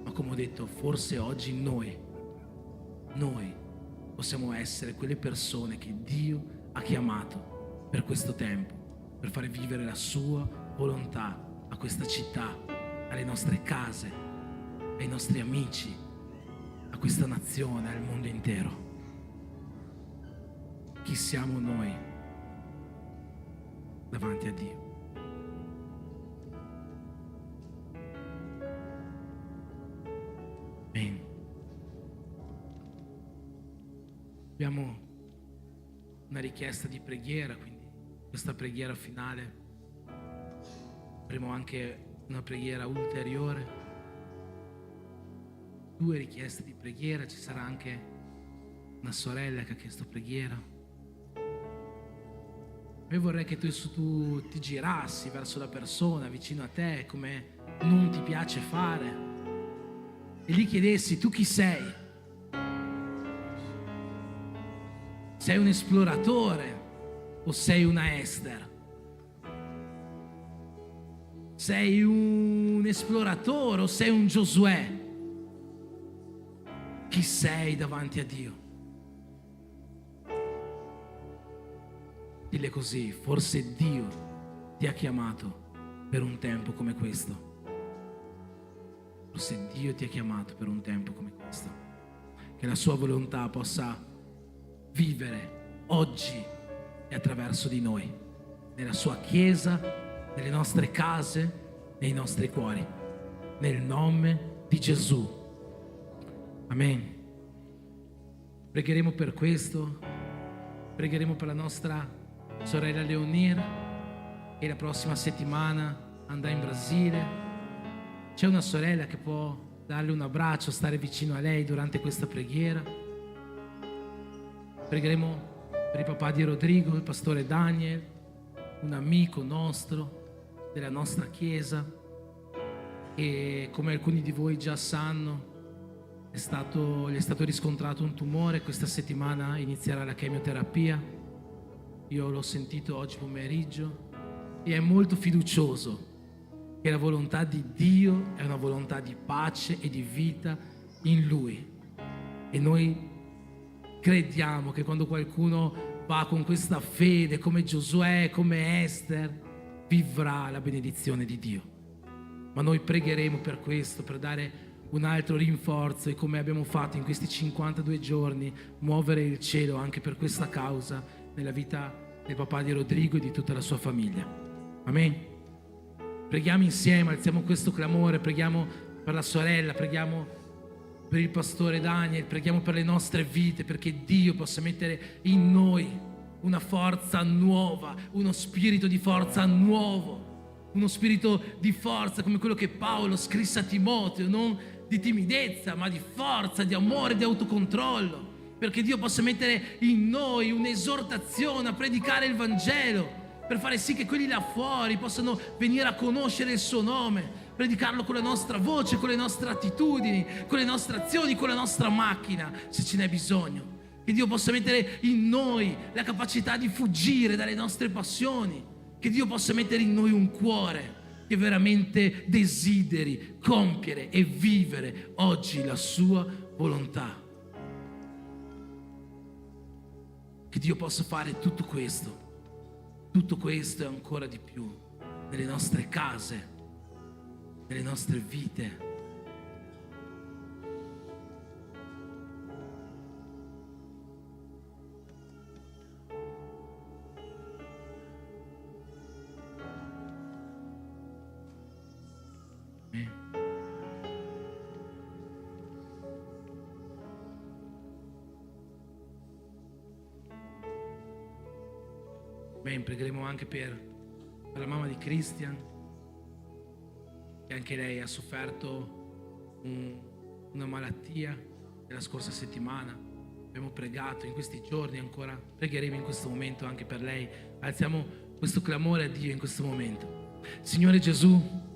Ma come ho detto, forse oggi noi possiamo essere quelle persone che Dio ha chiamato per questo tempo, per fare vivere la sua volontà a questa città, alle nostre case, ai nostri amici, a questa nazione, al mondo intero. Chi siamo noi davanti a Dio? Amen. Abbiamo una richiesta di preghiera, quindi questa preghiera finale avremo anche una preghiera ulteriore, 2 richieste di preghiera, ci sarà anche una sorella che ha chiesto preghiera. Io vorrei che tu ti girassi verso la persona vicino a te, come non ti piace fare, e gli chiedessi: tu chi sei? Sei un esploratore o sei una Ester? Sei un esploratore o sei un Giosuè? Chi sei davanti a Dio? Dille così: forse Dio ti ha chiamato per un tempo come questo. Forse Dio ti ha chiamato per un tempo come questo. Che la sua volontà possa vivere oggi e attraverso di noi, nella sua chiesa, nelle nostre case, nei nostri cuori. Nel nome di Gesù. Amen. Pregheremo per questo. Pregheremo per la nostra sorella Leonir, e la prossima settimana andrà in Brasile. C'è una sorella che può darle un abbraccio, stare vicino a lei durante questa preghiera. Pregheremo per il papà di Rodrigo, il pastore Daniel, un amico nostro della nostra chiesa, e come alcuni di voi già sanno gli è stato riscontrato un tumore. Questa settimana inizierà la chemioterapia. Io l'ho sentito oggi pomeriggio e è molto fiducioso che la volontà di Dio è una volontà di pace e di vita in Lui. E noi crediamo che quando qualcuno va con questa fede, come Giosuè, come Ester, vivrà la benedizione di Dio. Ma noi pregheremo per questo, per dare un altro rinforzo, e come abbiamo fatto in questi 52 giorni, muovere il cielo anche per questa causa nella vita del papà di Rodrigo e di tutta la sua famiglia. Amen. Preghiamo insieme, alziamo questo clamore, preghiamo per la sorella, preghiamo per il pastore Daniel, preghiamo per le nostre vite, perché Dio possa mettere in noi una forza nuova, uno spirito di forza nuovo, uno spirito di forza come quello che Paolo scrisse a Timoteo, non di timidezza, ma di forza, di amore, di autocontrollo, perché Dio possa mettere in noi un'esortazione a predicare il Vangelo, per fare sì che quelli là fuori possano venire a conoscere il suo nome, predicarlo con la nostra voce, con le nostre attitudini, con le nostre azioni, con la nostra macchina, se ce n'è bisogno. Che Dio possa mettere in noi la capacità di fuggire dalle nostre passioni, che Dio possa mettere in noi un cuore che veramente desideri compiere e vivere oggi la sua volontà. Che Dio possa fare tutto questo e ancora di più nelle nostre case, nelle nostre vite. Pregheremo anche per la mamma di Christian, che anche lei ha sofferto una malattia nella scorsa settimana. Abbiamo pregato in questi giorni, ancora pregheremo in questo momento anche per lei. Alziamo questo clamore a Dio in questo momento. Signore Gesù,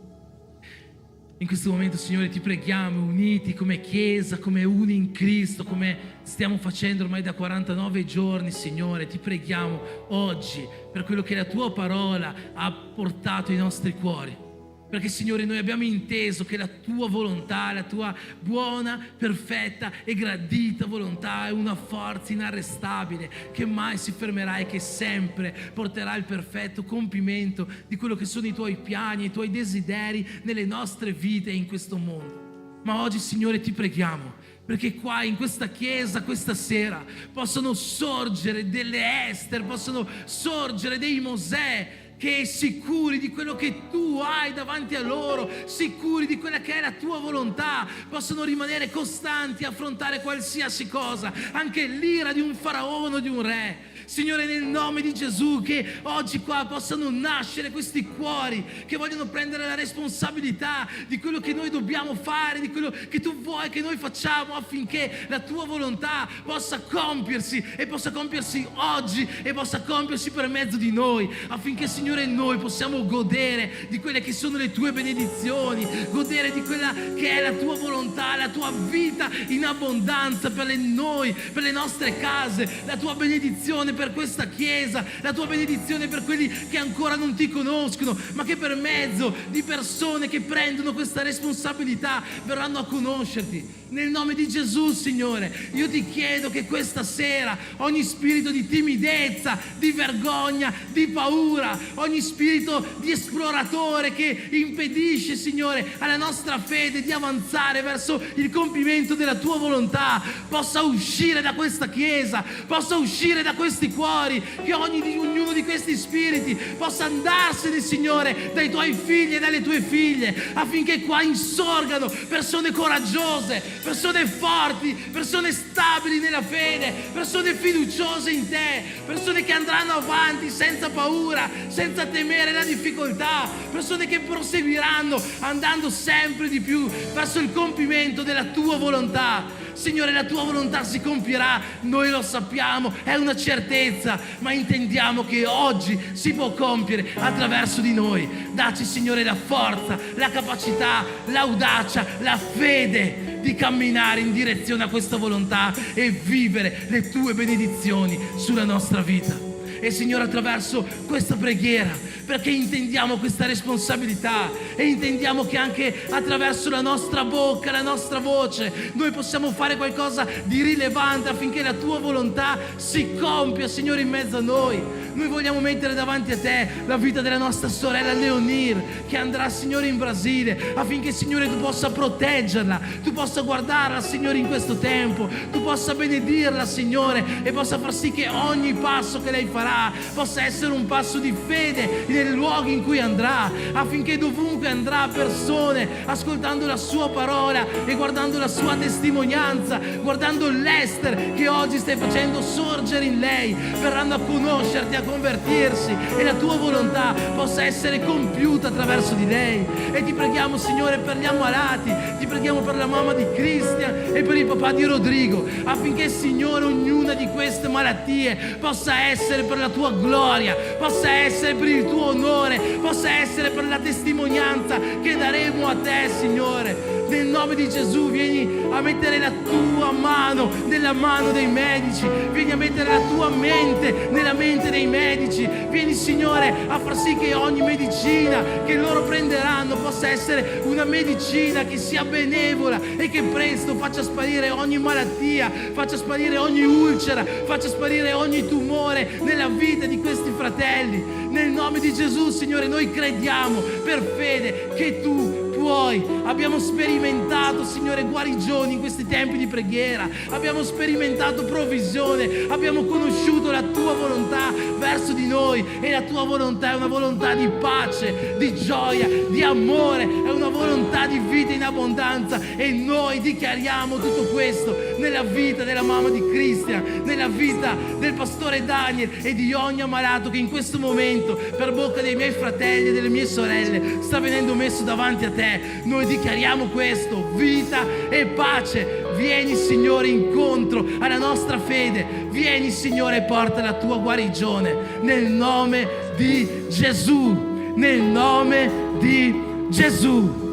in questo momento, Signore, ti preghiamo uniti come Chiesa, come uni in Cristo, come stiamo facendo ormai da 49 giorni, Signore. Ti preghiamo oggi per quello che la tua parola ha portato ai nostri cuori. Perché, Signore, noi abbiamo inteso che la tua volontà, la tua buona, perfetta e gradita volontà è una forza inarrestabile che mai si fermerà e che sempre porterà il perfetto compimento di quello che sono i tuoi piani, i tuoi desideri nelle nostre vite e in questo mondo. Ma oggi, Signore, ti preghiamo perché qua in questa chiesa, questa sera, possono sorgere delle Ester, possono sorgere dei Mosè, che sicuri di quello che tu hai davanti a loro, sicuri di quella che è la tua volontà, possono rimanere costanti a affrontare qualsiasi cosa, anche l'ira di un faraone o di un re. Signore, nel nome di Gesù, che oggi qua possano nascere questi cuori che vogliono prendere la responsabilità di quello che noi dobbiamo fare, di quello che tu vuoi che noi facciamo, affinché la tua volontà possa compiersi, e possa compiersi oggi, e possa compiersi per mezzo di noi, affinché, Signore, noi possiamo godere di quelle che sono le tue benedizioni, godere di quella che è la tua volontà, la tua vita in abbondanza per noi, per le nostre case, la tua benedizione per questa chiesa, la tua benedizione per quelli che ancora non ti conoscono, ma che per mezzo di persone che prendono questa responsabilità verranno a conoscerti. Nel nome di Gesù, Signore, io ti chiedo che questa sera ogni spirito di timidezza, di vergogna, di paura, ogni spirito di esploratore che impedisce, Signore, alla nostra fede di avanzare verso il compimento della tua volontà, possa uscire da questa chiesa, possa uscire da questi cuori, che ognuno di questi spiriti possa andarsene, Signore, dai tuoi figli e dalle tue figlie, affinché qua insorgano persone coraggiose, persone forti, persone stabili nella fede, persone fiduciose in te, persone che andranno avanti senza paura, senza temere la difficoltà, persone che proseguiranno andando sempre di più verso il compimento della tua volontà. Signore, la tua volontà si compierà, noi lo sappiamo, è una certezza, ma intendiamo che oggi si può compiere attraverso di noi. Dacci, Signore, la forza, la capacità, l'audacia, la fede di camminare in direzione a questa volontà e vivere le tue benedizioni sulla nostra vita. E, Signore, attraverso questa preghiera, perché intendiamo questa responsabilità e intendiamo che anche attraverso la nostra bocca, la nostra voce, noi possiamo fare qualcosa di rilevante affinché la tua volontà si compia, Signore, in mezzo a noi. Noi vogliamo mettere davanti a te la vita della nostra sorella Leonir, che andrà, Signore, in Brasile, affinché, Signore, tu possa proteggerla, tu possa guardarla, Signore, in questo tempo, tu possa benedirla, Signore, e possa far sì che ogni passo che lei farà possa essere un passo di fede nei luoghi in cui andrà, affinché dovunque andrà persone, ascoltando la sua parola e guardando la sua testimonianza, guardando l'Ester che oggi stai facendo sorgere in lei, verranno a conoscerti, a convertirsi, e la tua volontà possa essere compiuta attraverso di lei. E ti preghiamo, Signore, per gli ammalati, ti preghiamo per la mamma di Cristian e per il papà di Rodrigo, affinché, Signore, ognuna di queste malattie possa essere per la tua gloria, possa essere per il tuo onore, possa essere per la testimonianza che daremo a te, Signore. Nel nome di Gesù, vieni a mettere la tua mano nella mano dei medici, vieni a mettere la tua mente nella mente dei medici, vieni, Signore, a far sì che ogni medicina che loro prenderanno possa essere una medicina che sia benevola e che presto faccia sparire ogni malattia, faccia sparire ogni ulcera, faccia sparire ogni tumore nella vita di questi fratelli. Nel nome di Gesù, Signore, noi crediamo per fede che tu puoi. Abbiamo sperimentato, Signore, guarigioni in questi tempi di preghiera, abbiamo sperimentato provvisione, abbiamo conosciuto la tua volontà verso di noi, e la tua volontà è una volontà di pace, di gioia, di amore, è una volontà di vita in abbondanza, e noi dichiariamo tutto questo nella vita della mamma di Cristian, nella vita del pastore Daniel e di ogni ammalato che in questo momento per bocca dei miei fratelli e delle mie sorelle sta venendo messo davanti a te. Noi dichiariamo questo, vita e pace. Vieni, Signore, incontro alla nostra fede, vieni, Signore, e porta la tua guarigione nel nome di Gesù, nel nome di Gesù.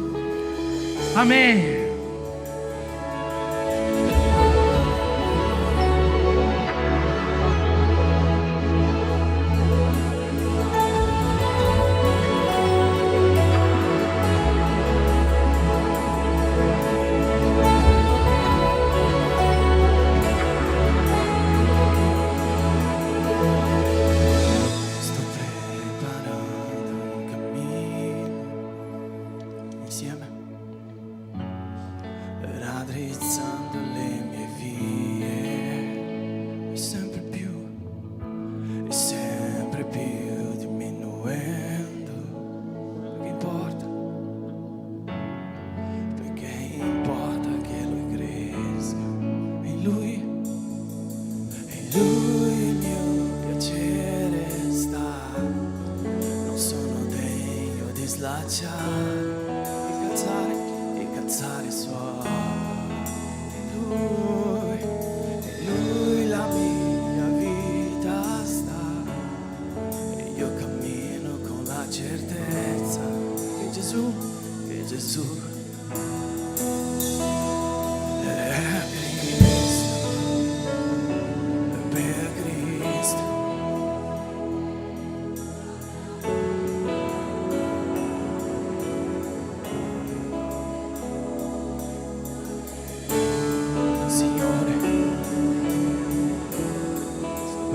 Amen.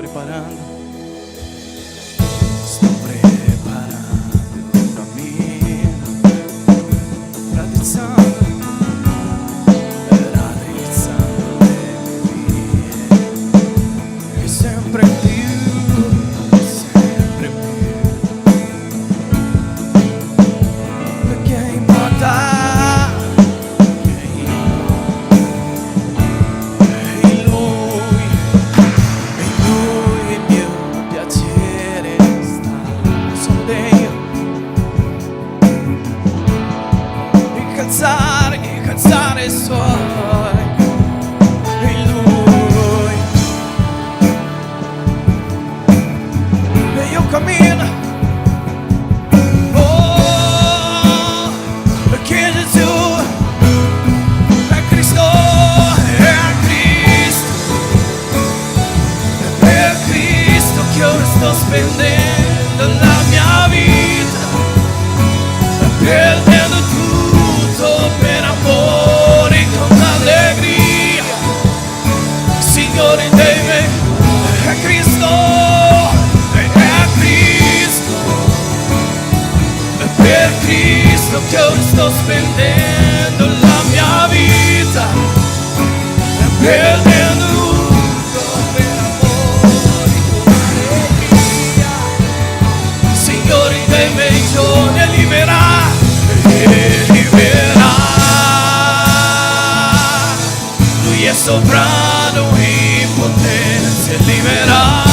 preparando un cammino, raddrizzando le mie vie, e sempre più, perché importa che in lui il mio piacere sta. Sono degno di calzare i suoi, in lui, e io cammino, oh, perché Gesù è Cristo, è Cristo, è per Cristo che io sto spendendo la mia vita, perdendo tutto per amore con allegria. Signore dei miei, è Cristo, è Cristo, è per Cristo che io sto spendendo la mia vita, perdendo tutto per amore con allegria. Signore dei miei giorni, e libera, lui è sovrano in potenza, e libera,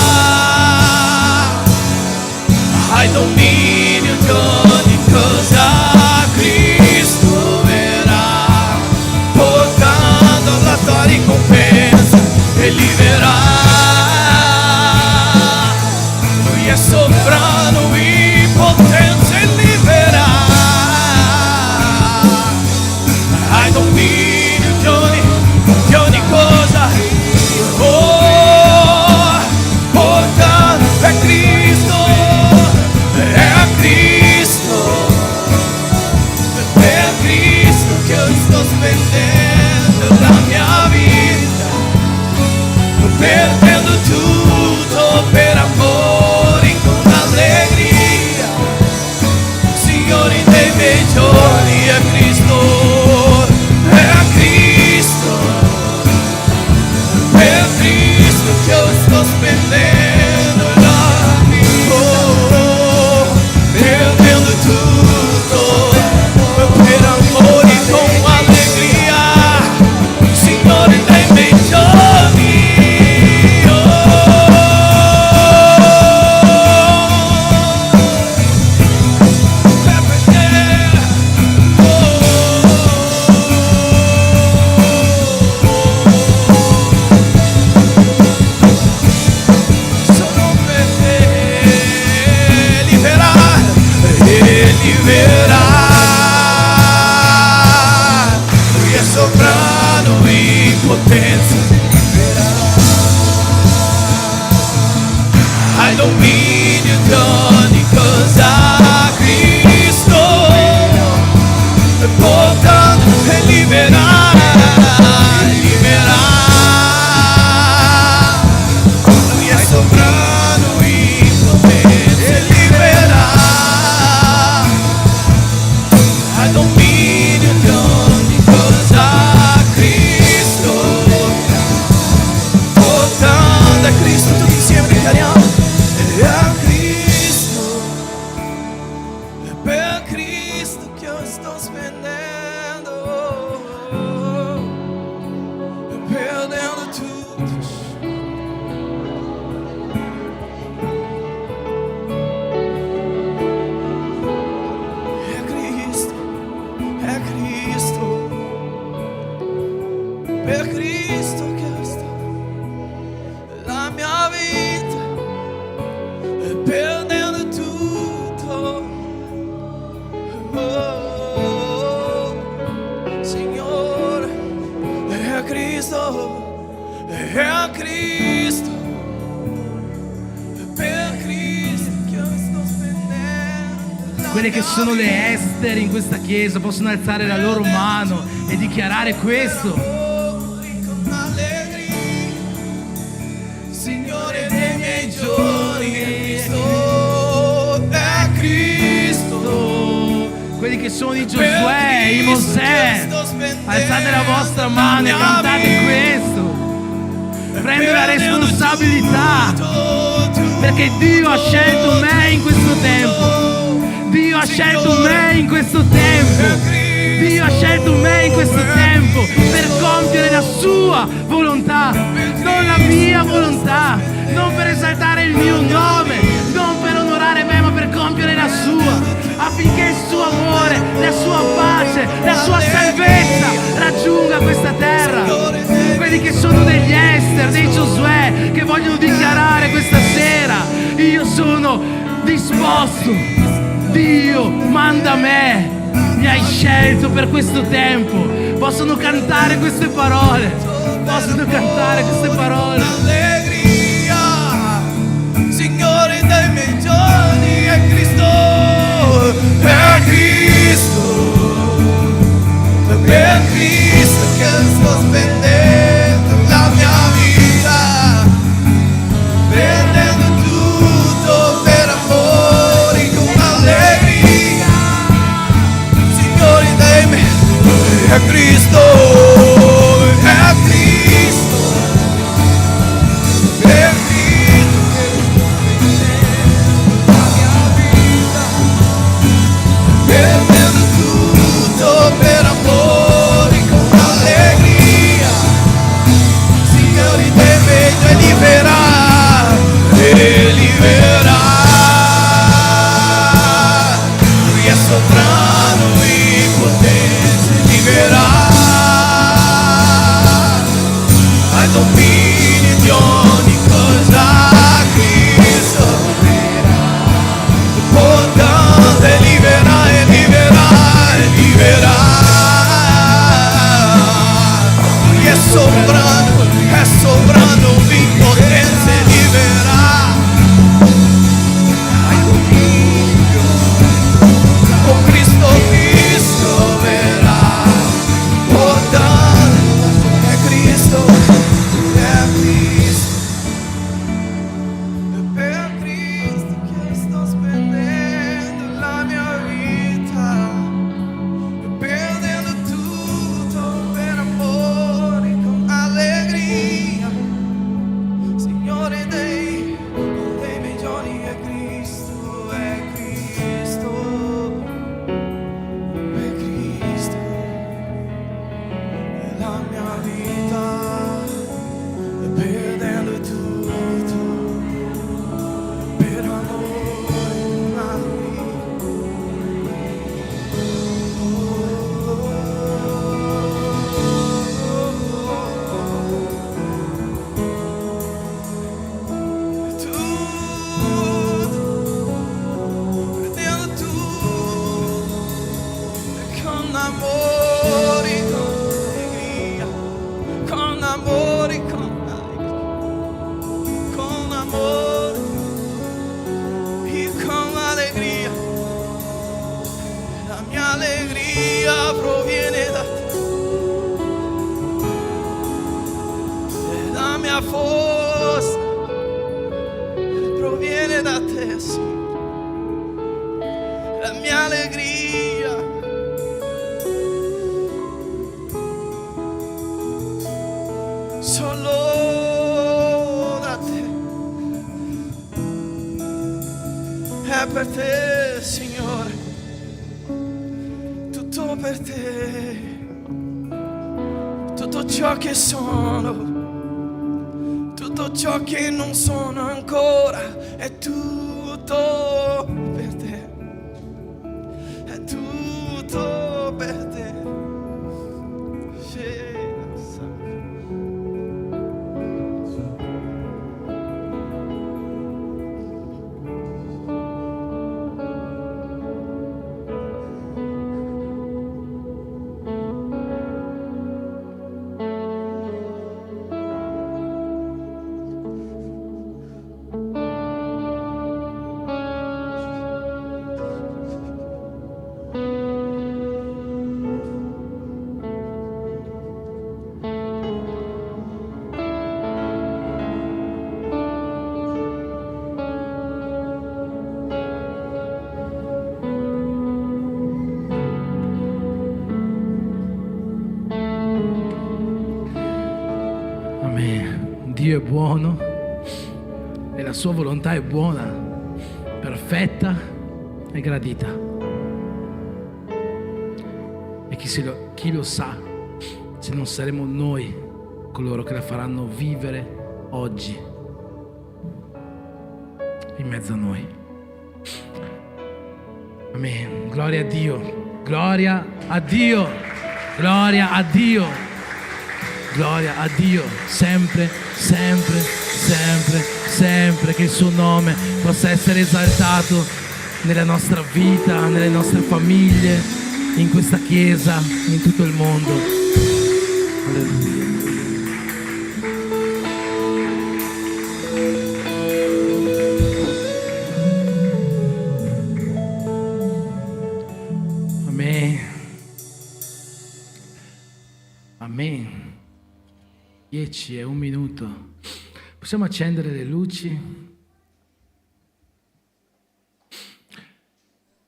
hai dominio di ogni cosa. Cristo verrà portando la tua ricompensa, e libera, lui è sovrano in potenza, e libera, hai dominio di ogni cosa. Oh, porta, è Cristo, è Cristo che io sto spendendo la mia vita, perdendo tutto per amore con allegria. Signori dei miei giorni, è Cristo, per Cristo che io sto spendendo la vita, perdendo tutto per amore con allegria. Signore dei miei giorni, lui è sovrano in potenza, hai dominio di ogni cosa. Cristo è portato e libera, lui è sovrano in potenza, e libera, hai dominio di ogni cosa. Cristo portando a Cristo, tutti insieme cariamo, e a Cristo, è per Cristo che io sto spendendo, perdendo tutto. Per Cristo che sto la mia vita, perdendo tutto. Oh, Signore, è Cristo, è Cristo, per Cristo che io sto spendendo. Quelle che sono le estere in questa chiesa possono alzare la loro mano e dichiarare questo. Signore dei miei che sono i Giosuè, i Mosè. Alzate la vostra mano e cantate questo. Prende la responsabilità, perché Dio ha scelto me in questo tempo. Dio ha scelto me in questo tempo. Dio ha scelto me in questo tempo per compiere la sua volontà, non la mia volontà, non per esaltare il mio nome, non per onorare me, ma per compiere la sua, affinché il suo amore, la sua pace, la sua salvezza raggiunga questa terra. Quelli che sono degli Ester, dei Giosuè, che vogliono dichiarare questa sera: io sono disposto, Dio manda me, mi hai scelto per questo tempo. Possono cantare queste parole, possono cantare queste parole. Allegria, Signore dei miei giorni, è Cristo, è Cristo, è Cristo che sto spendendo la mia vita, perdendo tutto per amore con allegria, Signore dei miei giorni, è Cristo, è Cristo, è Cristo che la mia vita, perdendo tutto per amore con allegria, Signore dei miei giorni, liberà, Lui è sovrano e potente, liberà, hai dominio di ogni cosa, Cristo, potente, libera e libera e libera, Lui è sovrano, impotente, libera, hai dominio, oh Cristo, Cristo verrà, potente, è Cristo, è Cristo, è per Cristo che sto spendendo la mia vita, perdendo tutto per amore con allegria, Signore dei miei giorni, è Cristo, è Cristo, è Cristo, è la mia vita, perdendo tutto per amore con allegria. Perdendo tutto con amore, con allegria, con amore, con allegria, con amore e con allegria. La mia allegria proviene da te, la mia forza proviene da te, Signore. La mia allegria solo da te, è per te, Signore, tutto per te, tutto ciò che sono, tutto ciò che non sono ancora, è tutto per te, è tutto per te. Dio è buono e la sua volontà è buona, perfetta e gradita. E chi lo sa se non saremo noi coloro che la faranno vivere oggi in mezzo a noi. Amen. Gloria a Dio, gloria a Dio, gloria a Dio, gloria a Dio, sempre, sempre, sempre, sempre, che il suo nome possa essere esaltato nella nostra vita, nelle nostre famiglie, in questa chiesa, in tutto il mondo. Alleluia. Amen. 10 e 1 minuto. Possiamo accendere le luci?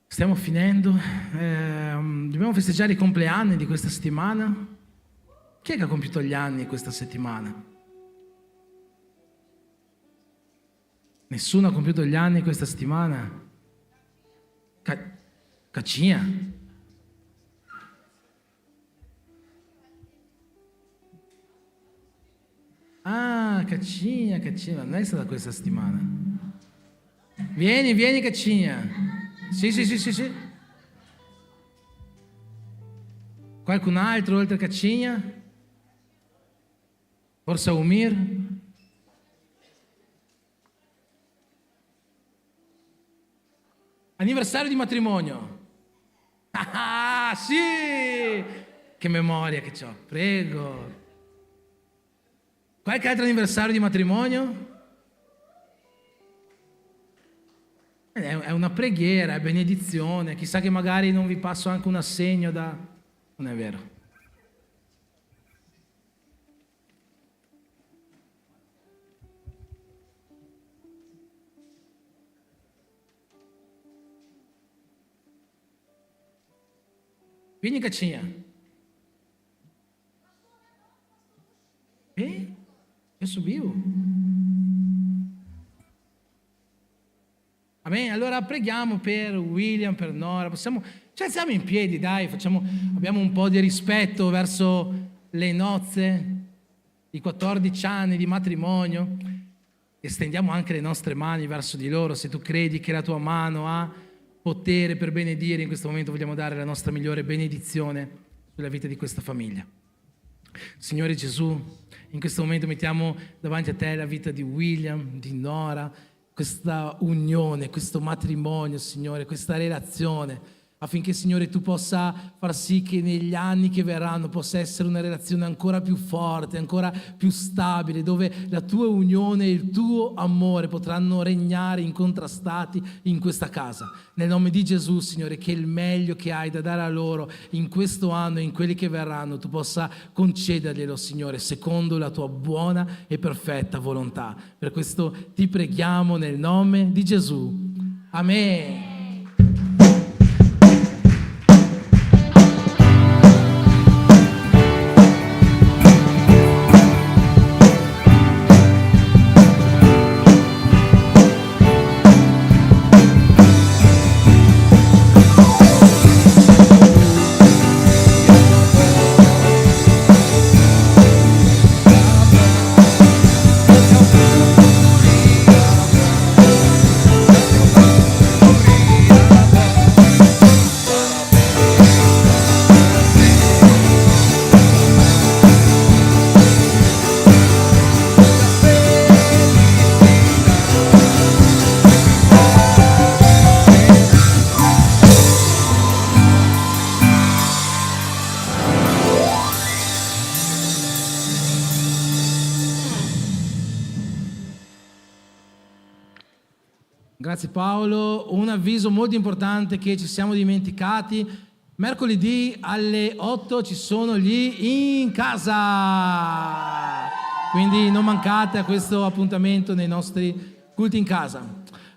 Stiamo finendo. Dobbiamo festeggiare i compleanni di questa settimana. Chi è che ha compiuto gli anni questa settimana? Nessuno ha compiuto gli anni questa settimana? Caccina? Ah, Caccina, non è stata questa settimana. Vieni, Caccina. Sì. Qualcun altro oltre a Caccina? Forse Umir? Anniversario di matrimonio. Ah, sì! Che memoria che ho, prego. Qualche altro anniversario di matrimonio? È una preghiera, è benedizione. Chissà che magari non vi passo anche un assegno da... Non è vero. Vieni, Caccina. Io subivo. Amen. Allora preghiamo per William, per Nora. Ci alziamo in piedi, dai, abbiamo un po' di rispetto verso le nozze, i 14 anni di matrimonio. E stendiamo anche le nostre mani verso di loro. Se tu credi che la tua mano ha potere per benedire, in questo momento vogliamo dare la nostra migliore benedizione sulla vita di questa famiglia. Signore Gesù, in questo momento mettiamo davanti a te la vita di William, di Nora, questa unione, questo matrimonio, Signore, questa relazione, affinché, Signore, tu possa far sì che negli anni che verranno possa essere una relazione ancora più forte, ancora più stabile, dove la tua unione e il tuo amore potranno regnare incontrastati in questa casa. Nel nome di Gesù, Signore, che il meglio che hai da dare a loro in questo anno e in quelli che verranno, tu possa concederglielo, Signore, secondo la tua buona e perfetta volontà. Per questo ti preghiamo nel nome di Gesù. Amen. Grazie Paolo. Un avviso molto importante che ci siamo dimenticati: mercoledì alle 8 ci sono gli in casa, quindi non mancate a questo appuntamento nei nostri culti in casa.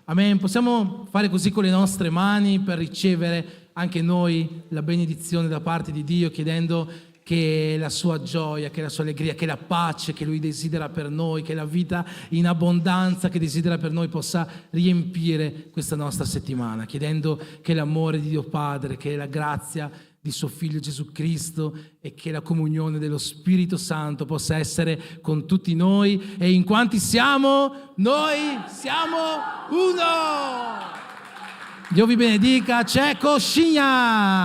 Amen. Possiamo fare così con le nostre mani per ricevere anche noi la benedizione da parte di Dio, chiedendo che la sua gioia, che la sua allegria, che la pace che Lui desidera per noi, che la vita in abbondanza che desidera per noi possa riempire questa nostra settimana, chiedendo che l'amore di Dio Padre, che la grazia di suo Figlio Gesù Cristo e che la comunione dello Spirito Santo possa essere con tutti noi, e in quanti siamo, noi siamo uno. Dio vi benedica, c'è Coscigna!